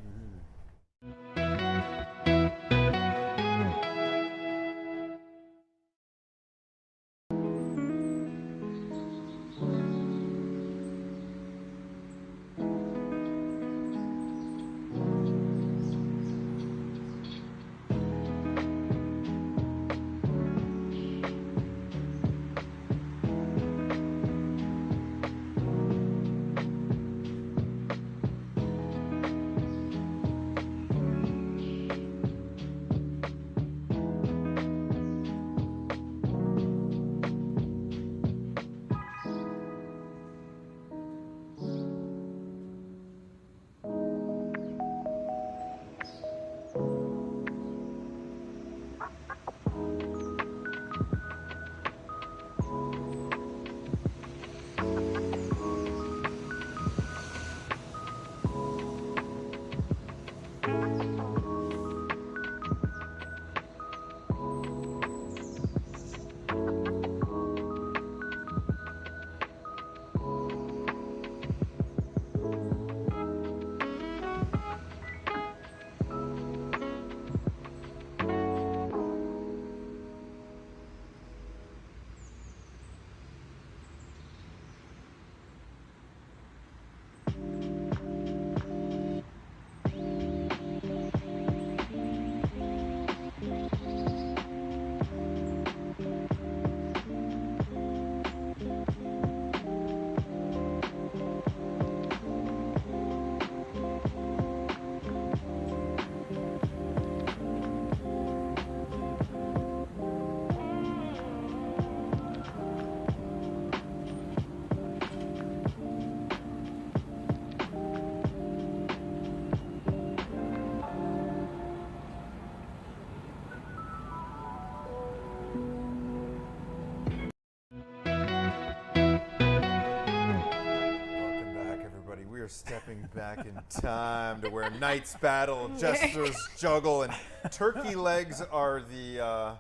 back in time to where knights battle, jesters juggle, and turkey legs are the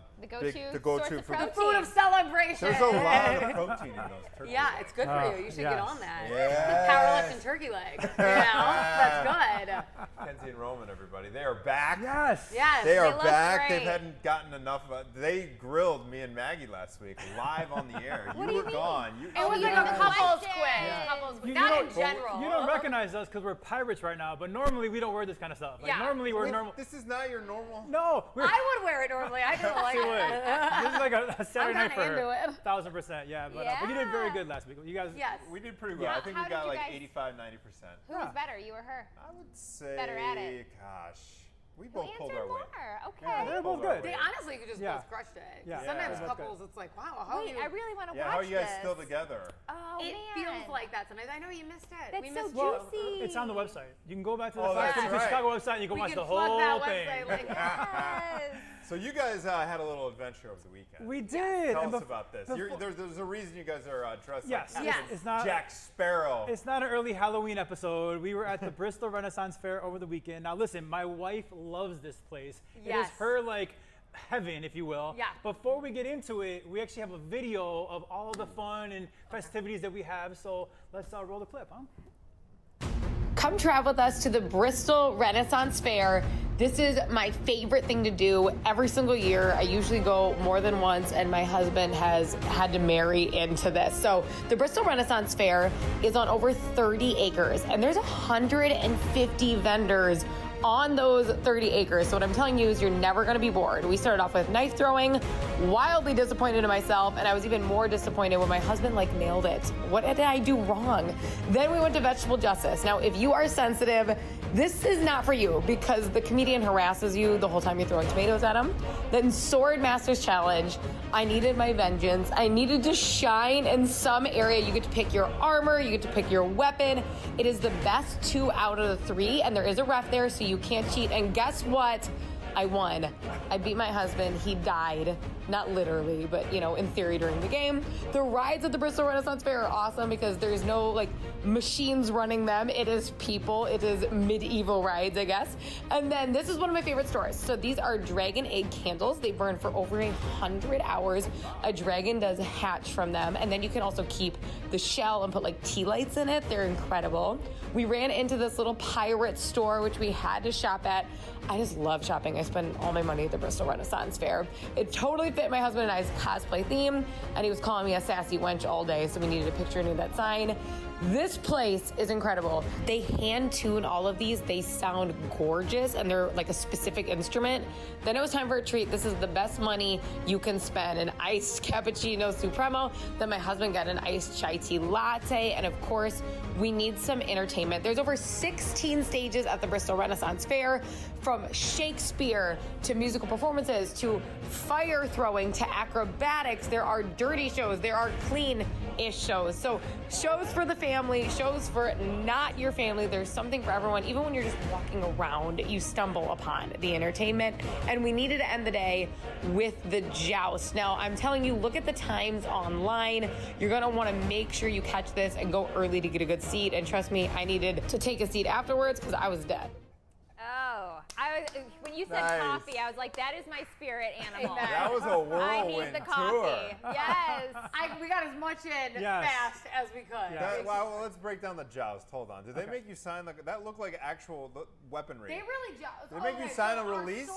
go-to for the food of celebration. There's a lot of protein in those turkey legs. It's good for you. You should get on that. Yes. Powerlifting turkey leg. That's good. Kenzie and Roman, everybody, they are back. Yes. They are look back. great. They hadn't gotten enough. They grilled me and Maggie last week live on the air. What do you you were mean? gone. It was like a couples quiz. Not in general. You don't recognize us because we're pirates right now, but normally we don't wear this kind of stuff. Like normally we're normal. This is not your normal. No, I would wear it normally. I don't like it. This is like a Saturday night for into her. it. 1000%, yeah. But you did very good last week. You guys. Yes. We did pretty well. Yeah. I think How we got did you like guys- 85, 90%. Who was better, you or her? I would say, Better at it? gosh, we Who both pulled answered our weight. more? Okay. Yeah, they're both Pulled our good. weight. They honestly could just Yeah. both crushed it. Yeah. Sometimes Yeah. couples, it's like, wow, how Wait, you... I really want to Yeah, watch how are you guys this. still together? Oh, It man. feels like that sometimes. I know you missed it. That's we so missed juicy. It's on the website. You can go back to the Oh, that's Fox right. Chicago website and you can We watch can the plug whole that thing. website link. Yes. So you guys had a little adventure over the weekend. We did. Tell and us about this. There's a reason you guys are dressed Yes. like Yes. It's not. Jack Sparrow. It's not an early Halloween episode. We were at the Bristol Renaissance Fair over the weekend. Now listen, my wife loves this place. It Yes. is her like heaven, if you will. Yeah. Before we get into it, we actually have a video of all the fun and festivities that we have. So let's roll the clip, huh? Come travel with us to the Bristol Renaissance Fair. This is my favorite thing to do every single year. I usually go more than once, and my husband has had to marry into this. So the Bristol Renaissance Fair is on over 30 acres, and there's 150 vendors on those 30 acres. So what I'm telling you is you're never gonna be bored. We started off with knife throwing, wildly disappointed in myself, and I was even more disappointed when my husband nailed it. What did I do wrong? Then we went to vegetable justice. Now, if you are sensitive, this is not for you because the comedian harasses you the whole time you're throwing tomatoes at him. Then Sword Masters Challenge, I needed my vengeance. I needed to shine in some area. You get to pick your armor, you get to pick your weapon. It is the best 2 out of the 3, and there is a ref there, so you can't cheat. And guess what? I won. I beat my husband. He died. Not literally, but in theory during the game. The rides at the Bristol Renaissance Fair are awesome because there's no machines running them. It is people. It is medieval rides, I guess. And then this is one of my favorite stores. So these are dragon egg candles. They burn for over 100 hours. A dragon does hatch from them. And then you can also keep the shell and put tea lights in it. They're incredible. We ran into this little pirate store, which we had to shop at. I just love shopping. I spend all my money at the Bristol Renaissance Fair. It totally fit my husband and I's cosplay theme, and he was calling me a sassy wench all day, so we needed a picture near that sign. This place is incredible. They hand tune all of these. They sound gorgeous, and they're a specific instrument. Then it was time for a treat. This is the best money you can spend. An iced cappuccino supremo. Then my husband got an iced chai tea latte, and of course, we need some entertainment. There's over 16 stages at the Bristol Renaissance Fair, from Shakespeare to musical performances to fire throwing to acrobatics. There are dirty shows. There are clean-ish shows. So shows for the family, shows for not your family. There's something for everyone. Even when you're just walking around, you stumble upon the entertainment. And we needed to end the day with the joust. Now, I'm telling you, look at the times online. You're going to want to make sure you catch this and go early to get a good seat. And trust me, I needed to take a seat afterwards because I was dead. Oh, when you said Nice. coffee, I was like, that is my spirit animal. That was a whirlwind I need the coffee. tour. Yes. We got as much in Yes. fast as we could. Yeah. Well, let's break down the joust. Hold on. Did they make you sign that looked like actual weaponry? They really just. They make you sign a release?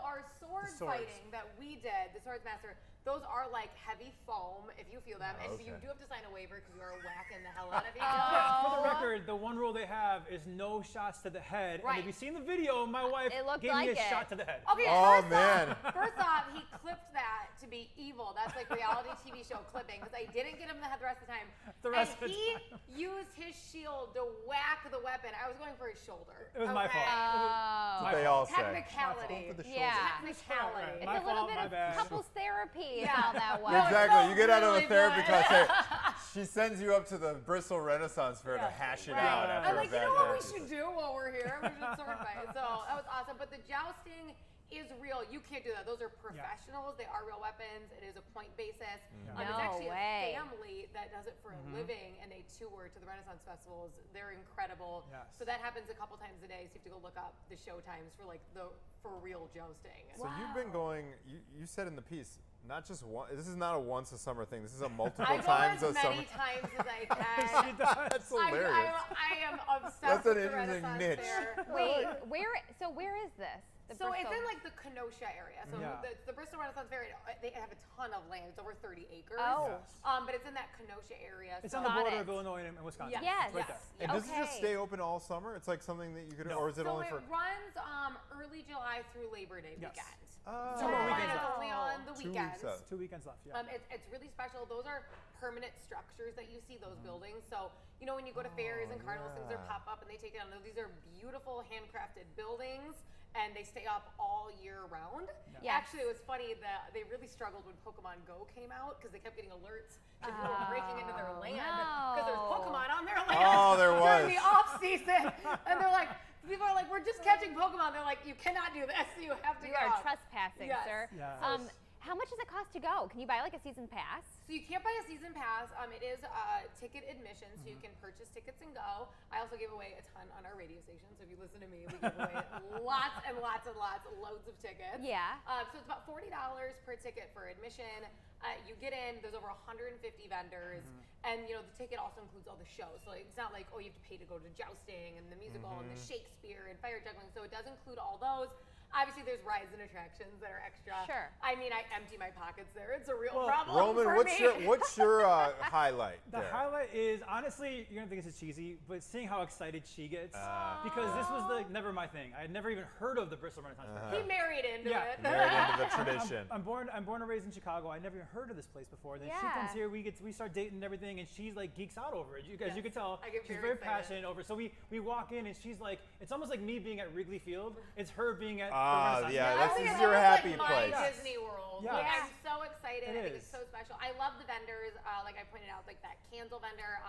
Our sword Swords. fighting that we did, the Swords Master, those are heavy foam if you feel them, and okay. you do have to sign a waiver because you are whacking the hell out of each For the other. record, the one rule they have is no shots to the head. Right. And if you've seen the video, my wife It looked gave me like a it. shot to the head. Okay, Oh, first man. First off, he clipped that to be evil. That's reality TV show clipping because I didn't get him the head the rest of the time. The rest and of the he time. used his shield to whack the weapon. I was going for his shoulder. It was my fault. Oh. They all say. Technicality. Yeah. Technicality. It's My a little fault, bit my of bad. couples therapy is Yeah. all that was. Exactly. You get out of the really therapy good. class. She sends you up to the Bristol Renaissance Fair to hash it out after I'm a like, you bad know what we therapy should do while we're here? We should sword fight. So that was awesome. But the jousting is real. You can't do that. Those are professionals. They are real weapons. It is a point basis. No it's actually way. a family that does it for a living, and they tour to the Renaissance festivals. They're incredible. Yes. So that happens a couple times a day. So you have to go look up the show times for like the for real jousting. So you've been going. You said in the piece. Not just one. This is not a once a summer thing. This is a multiple times a as summer. many times as I can. That's hilarious. I am obsessed That's with an the interesting Renaissance niche. Fair. Wait, where is this? So it's in like the Kenosha area. So Yeah. the Bristol Renaissance Fair, they have a ton of land. It's over 30 acres. Oh. Yes. But it's in that Kenosha area. It's so on the Got border it. of Illinois and Wisconsin. Yes. It's right Yes. there. And does it just Okay. stay open all summer? It's like something that you could, No. or is it So only it for? runs early July through Labor Day Yes. weekend. Oh. Two more And weekends it's left. only on the 2 weekends. weeks out. 2 weekends left. Yeah. It's really special. Those are permanent structures that you see, those buildings. So, you know, when you go to fairs and carnivals, things are yeah. pop up and they take it down. These are beautiful handcrafted buildings and they stay up all year round. Yes. Actually, it was funny that they really struggled when Pokemon Go came out because they kept getting alerts that people were breaking into their land because there's Pokemon on their land Oh, there during was. the off season. And they're like, people are like, we're just catching Pokemon. They're like, you cannot do this. You have to You go are out. trespassing, Yes. sir. Yes. How much does it cost to go? Can you buy like a season pass? So you can't buy a season pass. It is ticket admission, so you can purchase tickets and go. I also give away a ton on our radio station, so if you listen to me, we give away lots and lots and lots, loads of tickets. Yeah. So it's about $40 per ticket for admission. You get in. There's over 150 vendors, and you know the ticket also includes all the shows. So it's not like you have to pay to go to jousting and the musical and the Shakespeare and fire juggling. So it does include all those. Obviously, there's rides and attractions that are extra. Sure. I mean, I empty my pockets there. It's a real Well, problem Roman, for what's me. your highlight? The there? highlight is, honestly, you're gonna think this is cheesy, but seeing how excited she gets, because this was never my thing. I had never even heard of the Bristol Renaissance Fair. He married into Yeah. it. Married into the tradition. I'm born and raised in Chicago. I never even heard of this place before. Then she Yeah. comes here, we start dating and everything, and she's like geeks out over it. You guys, you can tell I get she's very very excited. passionate over it. So we walk in and she's like, it's almost like me being at Wrigley Field. It's her being at the Renaissance yeah, Fair. I this think is it's your almost happy like place. my Disney World. Yes. Like, Yeah. I'm so excited. It I think is. it's so special. I love the vendors. Like I pointed out, like that candle vendor,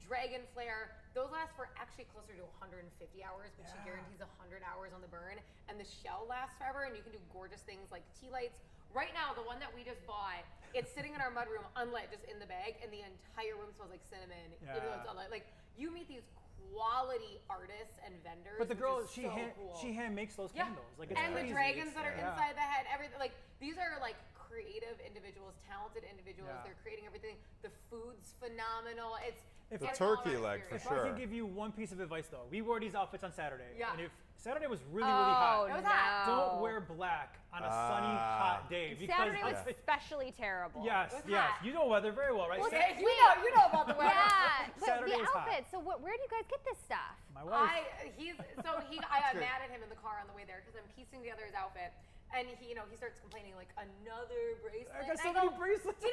Dragon Flare. Those last for actually closer to 150 hours, but she guarantees 100 hours on the burn. And the shell lasts forever, and you can do gorgeous things like tea lights. Right now, the one that we just bought, it's sitting in our mudroom, unlit, just in the bag, and the entire room smells like cinnamon, even though it's unlit. Like, you meet these quality artists and vendors. But the which girl, is so cool. she hand makes those Yeah. candles. Like it's and crazy. the dragons that are Yeah. inside the head, everything. Like, these are like creative individuals, talented individuals. Yeah. They're creating everything. The food's phenomenal. It's If The it's all turkey about leg, for experience. If I sure. could give you one piece of advice though, we wore these outfits on Saturday. Yeah. And if Saturday was really hot, It was hot. don't wear black on a sunny, hot day. Because Saturday was it's- especially terrible. Yes, It was yes. hot. You know weather very well, right? Well, Sa- Okay, you know about the weather. Yeah, but Saturday the was hot. outfits. So where do you guys get this stuff? My wife. I got mad at him in the car on the way there because I'm piecing together his outfit, and he starts complaining like another bracelet. I got And so go, many bracelets.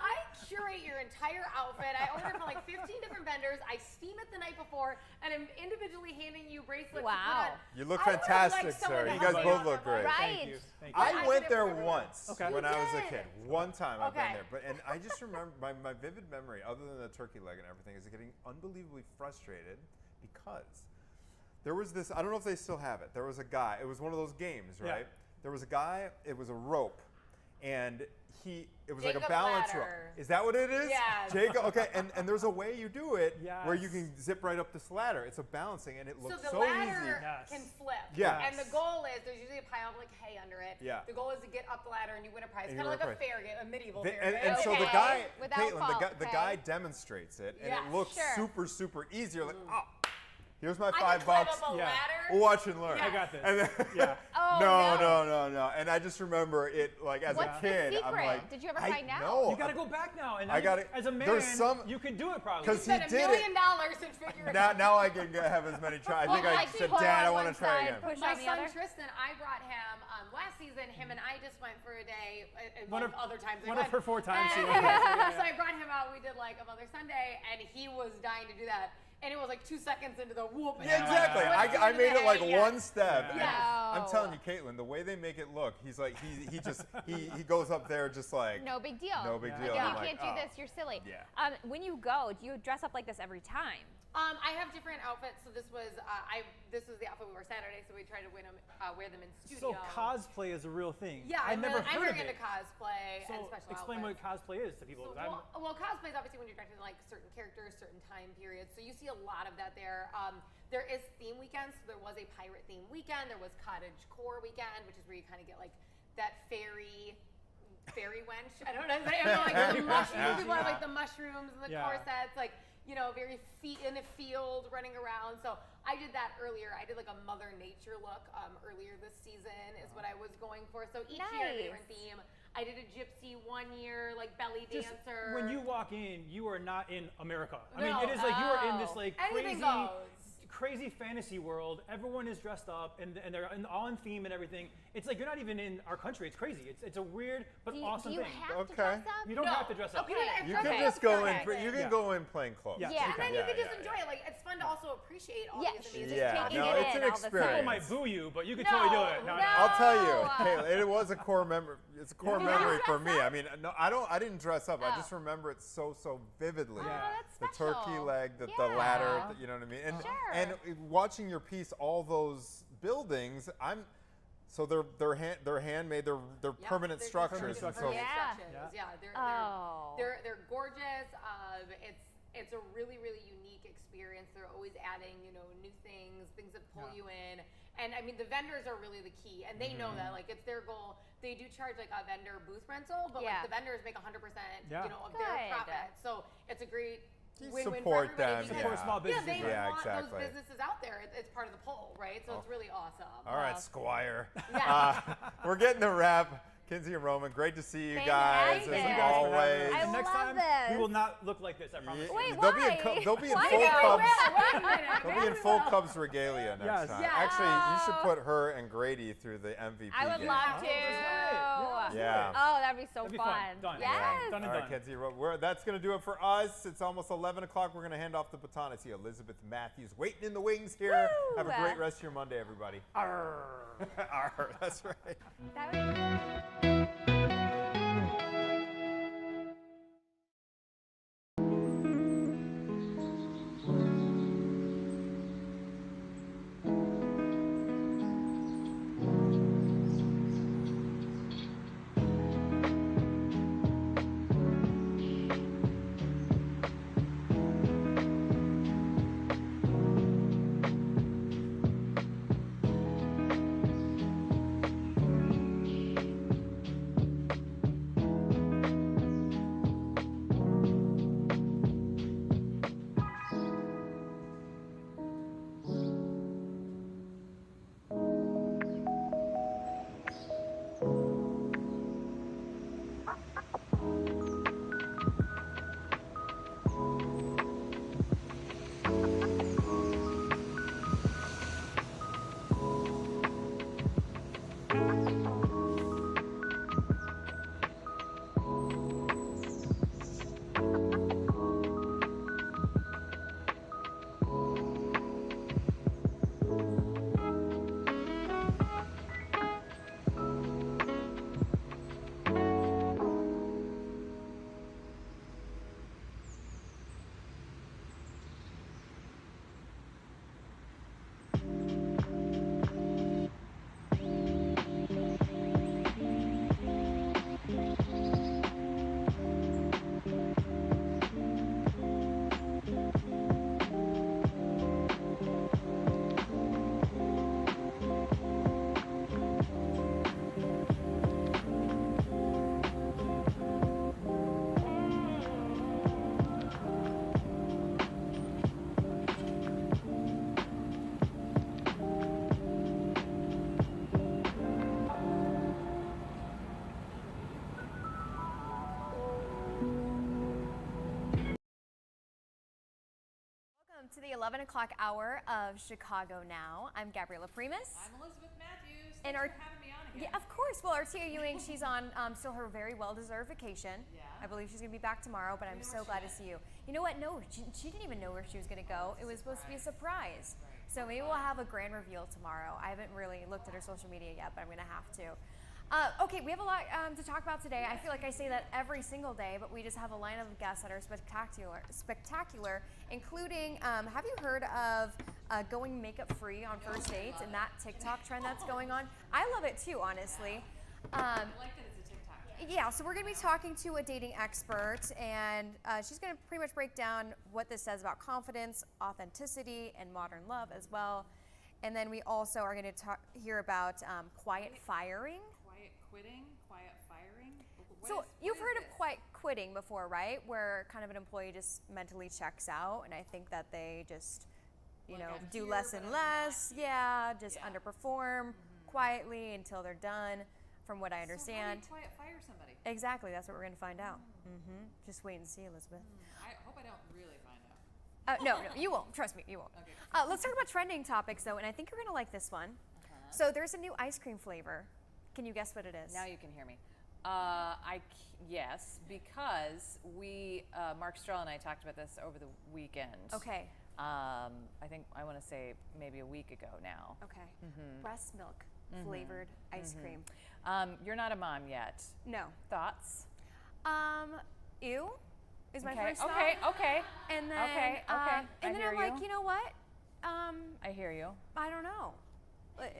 I curate your entire outfit. I order from like 15 different vendors. I steam it the night before, and I'm individually handing you bracelets. Wow. To put on. You look I would fantastic, like someone sir. to You help guys me both out look there. great. Right. Thank you. Thank you. I I did went it there for everyone. once Okay. when You I was a did. kid. One time I've been Okay. there, and I just remember my vivid memory, other than the turkey leg and everything, is getting unbelievably frustrated because there was this. I don't know if they still have it. There was a guy. It was one of those games, Yeah. right? There was a guy. It was a rope, and it was like a Jacob's balance ladder. rope. Is that what it is? Yes. Jacob. Okay, and there's a way you do it where you Yes. can zip right up this ladder. It's a balancing, and it So looks the so ladder easy. Yes. can flip. Yes. And the goal is there's usually a pile of like hay under it. Yeah. The goal is to get up the ladder and you win a prize. And Kind you of win like a a prize. fair game, a medieval The- fair and, game. and so the Okay. guy, Without Caitlin, fault, the okay. guy demonstrates it, and Yeah, it looks sure. super easy. You're like, oh, here's my I can $5. climb up a Yeah. ladder. We'll watch and learn. Yeah. I got this. And then, Yeah. Oh, no. And I just remember it, like, as What's a the kid, I'm secret? like, Did you ever I find out? know. You gotta go back now, and I gotta- as a man, there's some- you can do it probably. 'Cause Spent he $1 did million it. and figure it Now, out. now I can have as many tries. I think Well, I like said, pull Dad, on I one want to try side, again. push My on the son other. Tristan, I brought him last season. Him and I just went for a day. One of- other times. one of her 4 times she And- went. Yeah. So I brought him out. We did like a Mother Sunday, and he was dying to do that. And it was like 2 seconds into the whoop. and Yeah, he, exactly. like, flipped I into made the it like hay. Yeah. one step. Yeah. and Yeah. I'm telling you, Caitlin, the way they make it look, he's like, he goes up there just like, No big deal. no big Yeah. deal. Like, I'm you like, can't do oh. this. You're silly. Yeah. When you go, do you dress up like this every time? I have different outfits. So this was this was the outfit we wore Saturday. So we tried to wear them in studio. So cosplay is a real thing. Yeah, I never heard I'm of very into it. cosplay So and special explain outfits. what cosplay is to people. So, well, cosplay is obviously when you're directing like certain characters, certain time periods. So you see a lot of that there. There is theme weekends. So there was a pirate theme weekend. There was cottage core weekend, which is where you kind of get like that fairy wench. I don't know. Like the mushrooms. People have like the mushrooms and the corsets, like very in the field running around. So I did that earlier. I did like a Mother Nature look earlier this season is what I was going for. So each year I had a different theme. I did a gypsy one year, like belly dancer. When you walk in, you are not in America. No. I mean, it is like you are in this like crazy fantasy world. Everyone is dressed up and they're all in theme and everything. It's like you're not even in our country. It's crazy. It's a weird but awesome thing. Have to dress up? You don't have to dress up. Okay. You can just go in. You can go in plain clothes. Yeah. And then you can just enjoy it. Like it's fun to also appreciate all these amazing it's an experience. People might boo you, but you can totally do it. No. I'll tell you, Kayla, it was a core memory. It's a core memory for me. I mean, no, I didn't dress up. I just remember it so vividly. That's the special. turkey leg, the ladder. You know what I mean? And watching your piece, all those buildings, so they're handmade. They're permanent structures. They're gorgeous. It's a really unique experience. They're always adding new things that pull you in. And I mean the vendors are really the key, and they know that like it's their goal. They do charge like a vendor booth rental, but like the vendors make 100% of their profit. So it's a great win-win for support them. Support small businesses. They want those businesses out there. It's part of the poll, right? So it's really awesome. All right, Squire. We're getting the wrap. Kinsey and Roman, great to see you guys as always. I Next love time this. we will not look like this. I promise. Wait, They'll why? be in Why full not? Cubs. Wait a minute. They'll be in full Cubs regalia next time. Yeah. Actually, you should put her and Grady through the MVP I would game. love to. Yeah. Oh, that'd be so That'd be fun. Done. Yes. Done and All right, done. Kinsey, that's going to do it for us. It's almost 11 o'clock. We're going to hand off the baton. I see Elizabeth Matthews waiting in the wings here. Woo! Have a great rest of your Monday, everybody. Arr. Arr. That's right. To the 11 o'clock hour of Chicago Now. I'm Gabriella Primus. I'm Elizabeth Matthews. And Thanks for having me on again. Yeah, of course. Well, Artia Ewing, she's on still her very well-deserved vacation. Yeah. I believe she's going to be back tomorrow, but I'm so glad to see you. You know what? No, she didn't even know where she was going to go. It was supposed to be a surprise. So maybe we'll have a grand reveal tomorrow. I haven't really looked at her social media yet, but I'm going to have to. Okay, we have a lot to talk about today. I feel like I say that every single day, but we just have a line of guests that are spectacular, including, have you heard of going makeup free on first dates and that TikTok trend that's going on? I love it too, honestly. I like that it's a TikTok trend. Yeah, so we're going to be talking to a dating expert, and she's going to pretty much break down what this says about confidence, authenticity, and modern love as well. And then we also are going to hear about quiet firing. Quiet quitting, quiet firing. So you've heard of quiet quitting before, right? Where kind of an employee just mentally checks out, and I think that they just, you know, do less and less. Yeah, just underperform quietly until they're done, from what I understand. So how do you quiet fire somebody? Exactly, that's what we're going to find out. Just wait and see, Elizabeth. I hope I don't really find out. No, you won't. Trust me, you won't. Okay. Let's talk about trending topics, though, and I think you're going to like this one. So there's a new ice cream flavor. Can you guess what it is? Now you can hear me. Yes, because we, Mark Stroll and I talked about this over the weekend. Okay. I think I want to say maybe a week ago now. Okay. Breast milk flavored ice cream. You're not a mom yet. No. Thoughts? Ew is my Okay. first thought. Okay. And then, Okay. and then I'm like, you know what? I hear you. I don't know.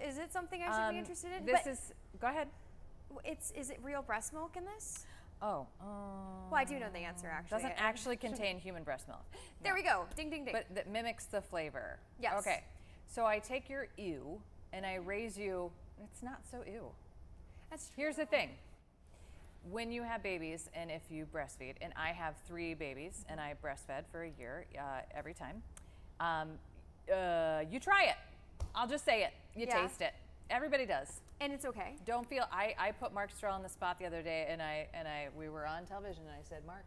Is it something I should be interested in? This is. Go ahead. Is it real breast milk in this? Oh. Well, I do know the answer actually. Doesn't actually contain human breast milk. There we go. Ding, ding, ding. But that mimics the flavor. Yes. Okay. So I take your ew and I raise you. It's not so ew. That's true. Here's the thing. When you have babies and if you breastfeed, and I have 3 babies and I breastfed for a year every time, you try it. I'll just say it. You taste it. Everybody does. And it's okay. Don't feel. I put Mark Stroll on the spot the other day, and we were on television, and I said, Mark,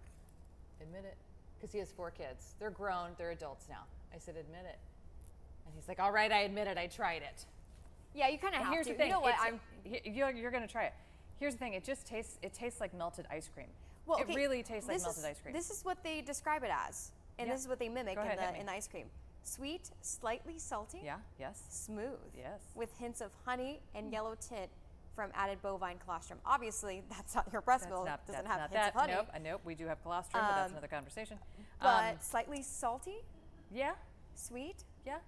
admit it, because he has 4 kids. They're grown. They're adults now. I said, admit it, and he's like, all right, I admit it. I tried it. Yeah, you kind of have Here's to. the thing. You know what? You're gonna try it. Here's the thing. It tastes like melted ice cream. Well, okay, it really tastes like melted ice cream. This is what they describe it as, and this is what they mimic in the ice cream. Sweet, slightly salty. Yeah. Yes. Smooth. Yes. With hints of honey and yellow tint from added bovine colostrum. Obviously, that's not your breast milk. Doesn't have hints of honey. Nope. We do have colostrum, but that's another conversation. But slightly salty. Yeah. Sweet. Yeah.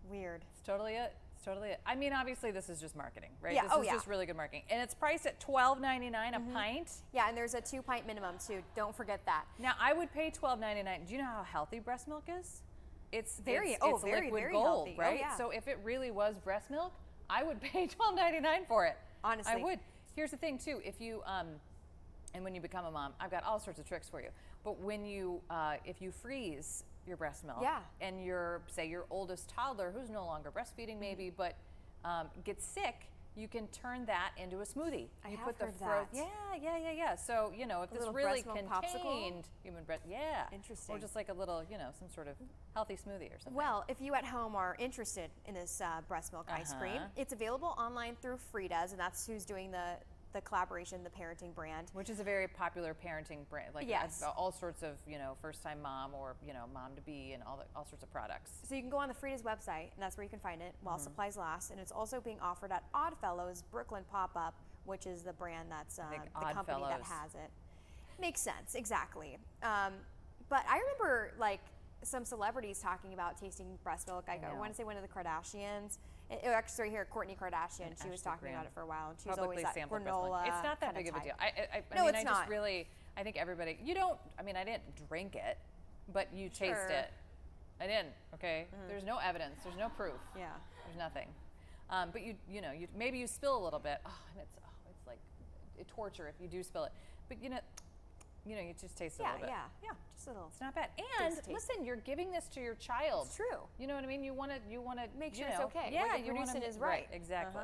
Weird. It's totally it. I mean, obviously, this is just marketing, right? Yeah. This is just really good marketing, and it's priced at $12.99 a pint. Yeah, and there's a 2-pint minimum too. Don't forget that. Now, I would pay $12.99. Do you know how healthy breast milk is? It's very liquid very gold, healthy. right? Oh, yeah. So if it really was breast milk, I would pay $12.99 for it. Honestly, I would. Here's the thing too: if you and when you become a mom, I've got all sorts of tricks for you. But when you if you freeze your breast milk, and say your oldest toddler who's no longer breastfeeding maybe, but gets sick, you can turn that into a smoothie. You put the that. Yeah. So, you know, if this really contained human breast, Interesting. or just like a little, you know, some sort of healthy smoothie or something. Well, if you at home are interested in this breast milk ice cream, it's available online through Frida's, and that's who's doing the collaboration, the parenting brand. Which is a very popular parenting brand. Like all sorts of, you know, first-time mom or, you know, mom-to-be and all sorts of products. So you can go on the Frida's website, and that's where you can find it while supplies last. And it's also being offered at Oddfellows Brooklyn Pop-Up, which is the brand that's the company that has it. Makes sense, exactly. But I remember, like, some celebrities talking about tasting breast milk. I want to say one of the Kardashians. Actually, here, Kourtney Kardashian. She was talking about it for a while, and she was always that granola. It's not that big of a deal. I think everybody. You don't. I mean, I didn't drink it, but you taste it. I didn't. Okay. There's no evidence. There's no proof. Yeah. There's nothing. But maybe you spill a little bit. Oh, and it's like a torture if you do spill it. But you just taste it a little bit. Yeah, just a little. It's not bad. And listen, you're giving this to your child. It's true. You know what I mean? You want to make sure it's okay. Yeah, what you're producing is right. Exactly.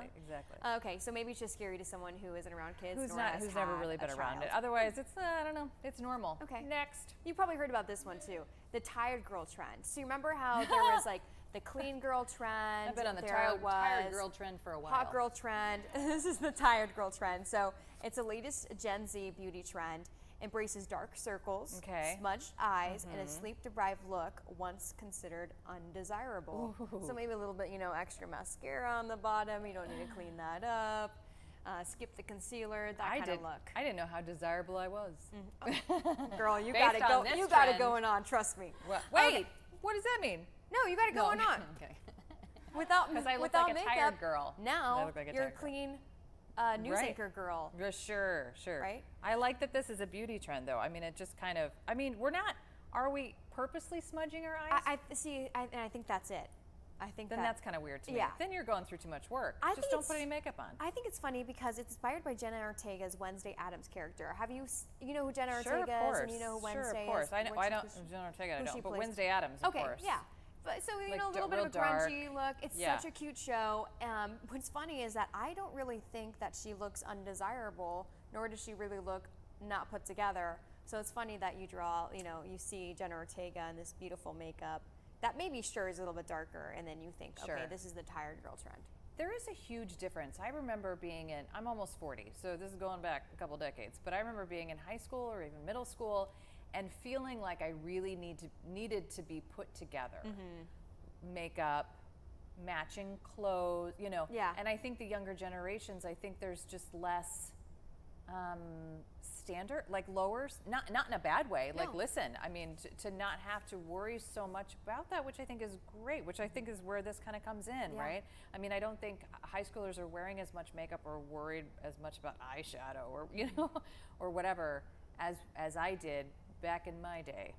Okay, so maybe it's just scary to someone who isn't around kids. Who's never really been around it. Otherwise, it's I don't know. It's normal. Okay. Next. You probably heard about this one too. The tired girl trend. So you remember how there was like the clean girl trend. I've been on the tired girl trend for a while. Hot girl trend. This is the tired girl trend. So it's the latest Gen Z beauty trend. Embraces dark circles, smudged eyes, and a sleep-deprived look once considered undesirable. Ooh. So maybe a little bit, extra mascara on the bottom. You don't need to clean that up. skip the concealer, that kind of look. I didn't know how desirable I was. Girl, you got it go. You got it going on. Trust me. Well, wait, what does that mean? No, you got it going on. Okay. Without because I look without like a makeup, tired girl. Now you're a clean news anchor girl. Sure. Right. I like that this is a beauty trend, though. I mean, it just kind of. I mean, we're not. Are we purposely smudging our eyes? I see, and I think that's it. I think that's kind of weird to me. Yeah. Then you're going through too much work. Just don't put any makeup on. I think it's funny because it's inspired by Jenna Ortega's Wednesday Addams character. Have you know who Jenna Ortega is, and you know who Wednesday is? Sure, of course. I know. I don't. Jenna Ortega, I don't. But Wednesday Addams, of course. Okay, yeah. But so like a little bit of a grungy look. It's such a cute show. What's funny is that I don't really think that she looks undesirable, nor does she really look not put together. So it's funny that you see Jenna Ortega in this beautiful makeup that maybe is a little bit darker, and then you think, okay, this is the tired girl trend. There is a huge difference. I remember being I'm almost 40, so this is going back a couple decades, but I remember being in high school or even middle school and feeling like I really needed to be put together. Makeup, matching clothes, and I think the younger generations, I think there's just less standard, like lowers, not in a bad way. No. Like, listen, I mean, to not have to worry so much about that, which I think is great, which I think is where this kind of comes in, right? I mean, I don't think high schoolers are wearing as much makeup or worried as much about eyeshadow or, or whatever as I did back in my day.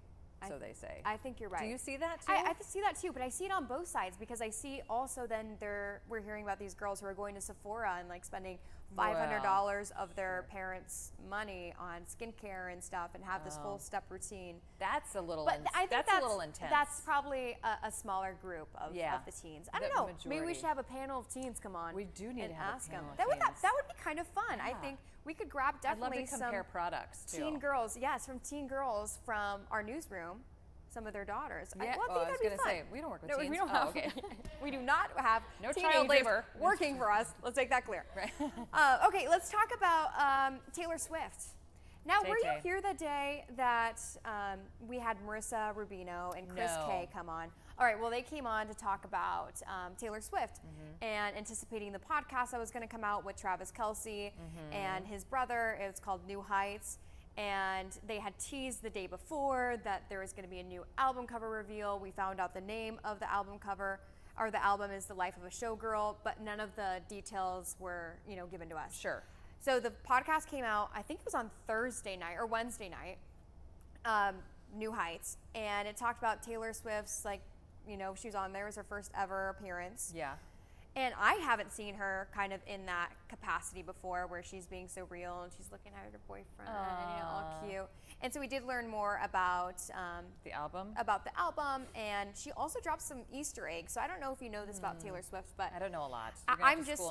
So they say. I think you're right. Do you see that too? I see that too, but I see it on both sides because I see also then we're hearing about these girls who are going to Sephora and like spending $500 of their parents' money on skincare and stuff and have this whole step routine. That's a little. I think that's a little intense. That's probably a smaller group of the teens. I don't know. Majority. Maybe we should have a panel of teens come on. We do need and to have ask a panel them. of teens. That would be kind of fun. Yeah. I think we could grab definitely I'd love to compare products too. Teen girls, from teen girls from our newsroom. Some of their daughters. Yeah, I was going to say, we don't work with teens. We don't have, okay. We do not have no child labor working for us. Let's make that clear. Right. Okay, let's talk about Taylor Swift. Now, were you here the day that we had Marissa Rubino and Chris Kay come on? All right, well, they came on to talk about Taylor Swift and anticipating the podcast that was going to come out with Travis Kelce and his brother. It was called New Heights. And they had teased the day before that there was going to be a new album cover reveal. We found out the name of the album cover, or the album is The Life of a Showgirl, but none of the details were, given to us. Sure. So the podcast came out, I think it was on Thursday night or Wednesday night, New Heights, and it talked about Taylor Swift's, she was on there, it was her first ever appearance. Yeah. And I haven't seen her kind of in that capacity before where she's being so real and she's looking at her boyfriend and all cute. And so we did learn more about the album. And she also dropped some Easter eggs. So I don't know if you know this about Taylor Swift, but I don't know a lot. I'm just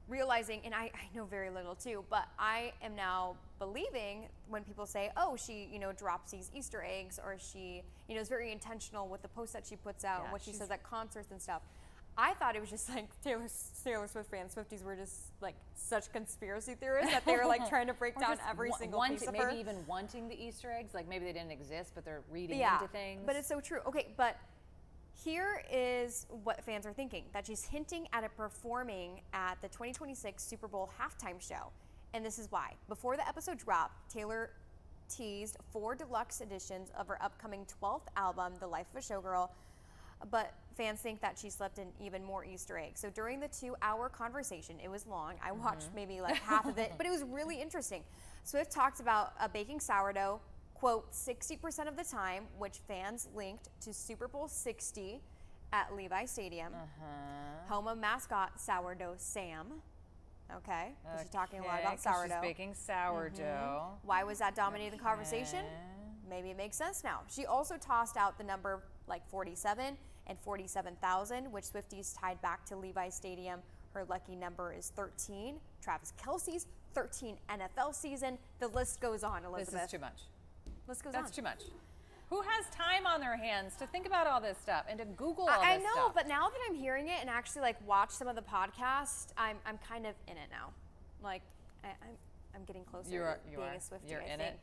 realizing, and I know very little too, but I am now believing when people say, oh, she, drops these Easter eggs, or she, is very intentional with the posts that she puts out and what she says at concerts and stuff. I thought it was just like Taylor Swift fans, Swifties were just like such conspiracy theorists that they were like trying to break down every single piece of her. Maybe even wanting the Easter eggs, like maybe they didn't exist, but they're reading into things. But it's so true. Okay, but here is what fans are thinking, that she's hinting at it performing at the 2026 Super Bowl halftime show. And this is why. Before the episode dropped, Taylor teased 4 deluxe editions of her upcoming 12th album, The Life of a Showgirl, but fans think that she slipped in even more Easter eggs. So during the 2-hour conversation, it was long. I watched maybe like half of it, but it was really interesting. Swift talked about baking sourdough, quote, 60% of the time, which fans linked to Super Bowl 60 at Levi Stadium. Home of mascot sourdough Sam. Okay, she's talking a lot about sourdough. She's baking sourdough. Why was that dominating the conversation? Maybe it makes sense now. She also tossed out the number like 47 and 47,000, which Swifties tied back to Levi Stadium. Her lucky number is 13. Travis Kelce's 13 NFL season. The list goes on, Elizabeth. This is too much. List goes on. That's too much. Who has time on their hands to think about all this stuff and to Google all this stuff? I know, but now that I'm hearing it and actually like watch some of the podcast, I'm kind of in it now. Like I'm getting closer to being a Swiftie. You're in it.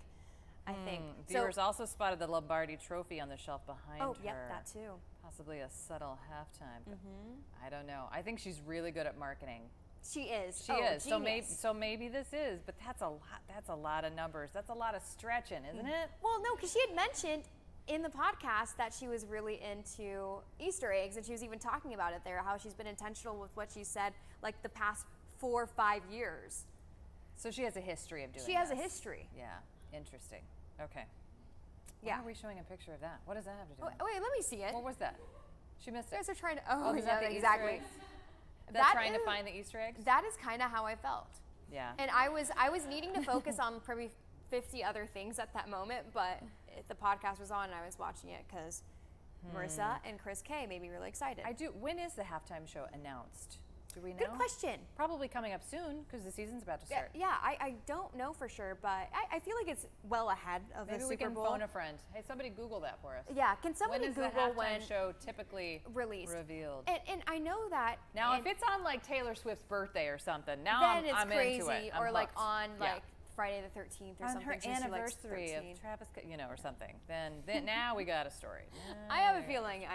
I think. Viewers also spotted the Lombardi Trophy on the shelf behind her. Oh, yep, that too. Possibly a subtle halftime. I don't know. I think she's really good at marketing. She is. She is. Genius. So maybe this is, but that's a lot. That's a lot of numbers. That's a lot of stretching, isn't it? Well, no, because she had mentioned in the podcast that she was really into Easter eggs, and she was even talking about it there, how she's been intentional with what she said, like the past 4 or 5 years. So she has a history of doing She has a history. Yeah, interesting. Okay. Yeah. Why are we showing a picture of that? What does that have to do with it? Oh, wait, let me see it. What was that? She missed You it. guys are trying to, is that the Easter exactly. eggs? That's trying to find the Easter eggs? That is kind of how I felt. Yeah. And I was needing to focus on probably 50 other things at that moment, but the podcast was on and I was watching it because Marissa and Chris K made me really excited. I do. When is the halftime show announced? Do we know? Good question. Probably coming up soon because the season's about to start. Yeah, I don't know for sure, but I feel like it's well ahead of Maybe the we Super can Bowl. phone a friend. Hey, somebody Google that for us. Yeah, can somebody when is Google the halftime show typically released? Revealed. And I know that. Now, if it's on like Taylor Swift's birthday or something, now then I'm crazy, into it. I'm or like hooked. on like Friday the 13th or on something. her since anniversary she likes 13. of Travis, or something. Then now we got a story. I have a feeling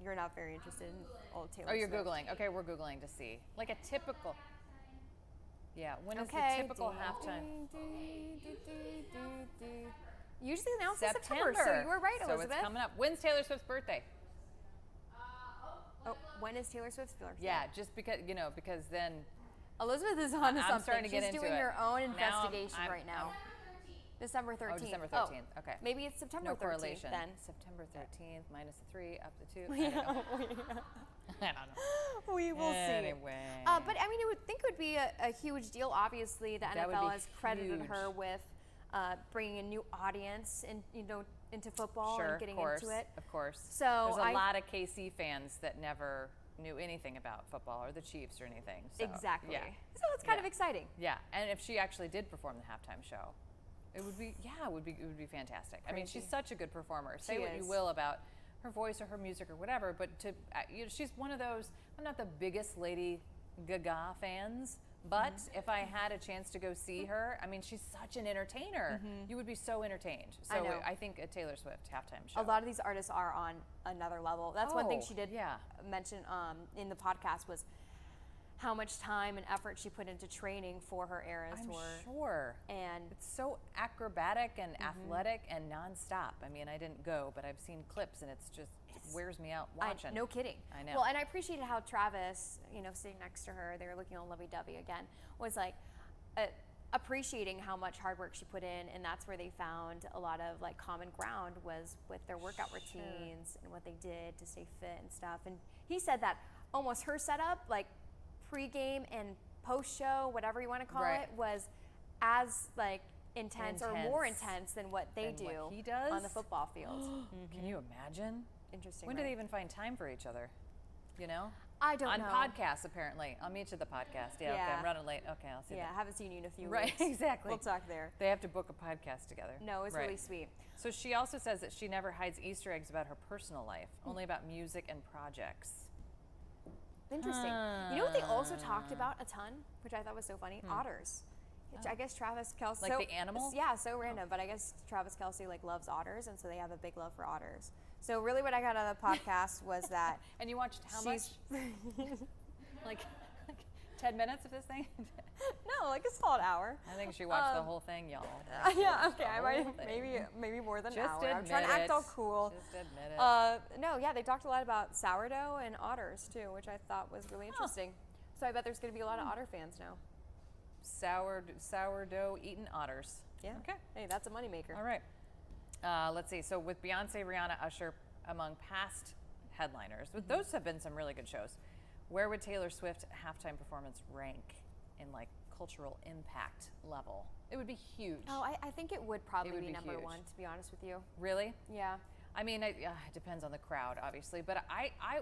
you're not very interested in old Taylor Oh, you're Swift. Googling. Okay, we're Googling to see. Like a typical. Yeah, when is the typical halftime? Usually announced in September, so you were right, Elizabeth. So it's coming up. When's Taylor Swift's birthday? Oh, when is Taylor Swift's birthday? Yeah, just because then Elizabeth is on to something. I'm starting to get She's into doing it. her own Now investigation right now. December 13th. Oh, December 13th. Okay. Maybe it's September 13th no correlation. then. September 13th minus the 3 up the 2. Yeah, I don't know. We will see. Anyway. But I mean, I would think it would be a huge deal. Obviously, the NFL has credited her with bringing a new audience into football and getting into it. Of course. So there's a lot of KC fans that never knew anything about football or the Chiefs or anything. So, exactly. Yeah. So it's kind of exciting. Yeah, and if she actually did perform the halftime show, it would be fantastic. I mean, she's such a good performer. Say what you will about her voice or her music or whatever, but she's one of those. I'm not the biggest Lady Gaga fans, but if I had a chance to go see her, I mean, she's such an entertainer. You would be so entertained. So I think a Taylor Swift halftime show. A lot of these artists are on another level. That's one thing she did mention in the podcast was how much time and effort she put into training for her Eras tour. I'm sure. And it's so acrobatic and athletic and nonstop. I mean, I didn't go, but I've seen clips and it wears me out watching. No kidding. I know. Well, and I appreciated how Travis, sitting next to her, they were looking all lovey-dovey again, was like appreciating how much hard work she put in, and that's where they found a lot of like common ground was with their workout routines and what they did to stay fit and stuff. And he said that almost her setup, like pre-game and post-show, whatever you want to call it, was as like intense or more intense than what they do what he does on the football field. Can you imagine? Interesting. When do they even find time for each other? I don't know. On podcasts, apparently. I'll meet you at the podcast. Yeah, okay, I'm running late. Okay, I'll see you. Yeah, I haven't seen you in a few weeks. Right, exactly. We'll talk there. They have to book a podcast together. No, it's really sweet. So she also says that she never hides Easter eggs about her personal life, only about music and projects. Interesting. You know what they also talked about a ton, which I thought was so funny? Otters. Which I guess Travis Kelce. Like the animal? Yeah, so random. But I guess Travis Kelce loves otters, and so they have a big love for otters. So really what I got out of the podcast was that. And you watched how much? like 10 minutes of this thing? No, like a solid hour. I think she watched the whole thing, y'all. Yeah, okay. I might maybe more than an hour. I'm trying to act all cool. Just admit it. No, yeah, they talked a lot about sourdough and otters too, which I thought was really interesting. So I bet there's going to be a lot of otter fans now. Sourdough eating otters. Yeah. Okay. Hey, that's a moneymaker. All right. Let's see. So with Beyonce, Rihanna, Usher among past headliners, those have been some really good shows. Where would Taylor Swift halftime performance rank in like cultural impact level? It would be huge. Oh, I think it would probably be number huge. one, to be honest with you. Really? Yeah. I mean, it depends on the crowd, obviously. But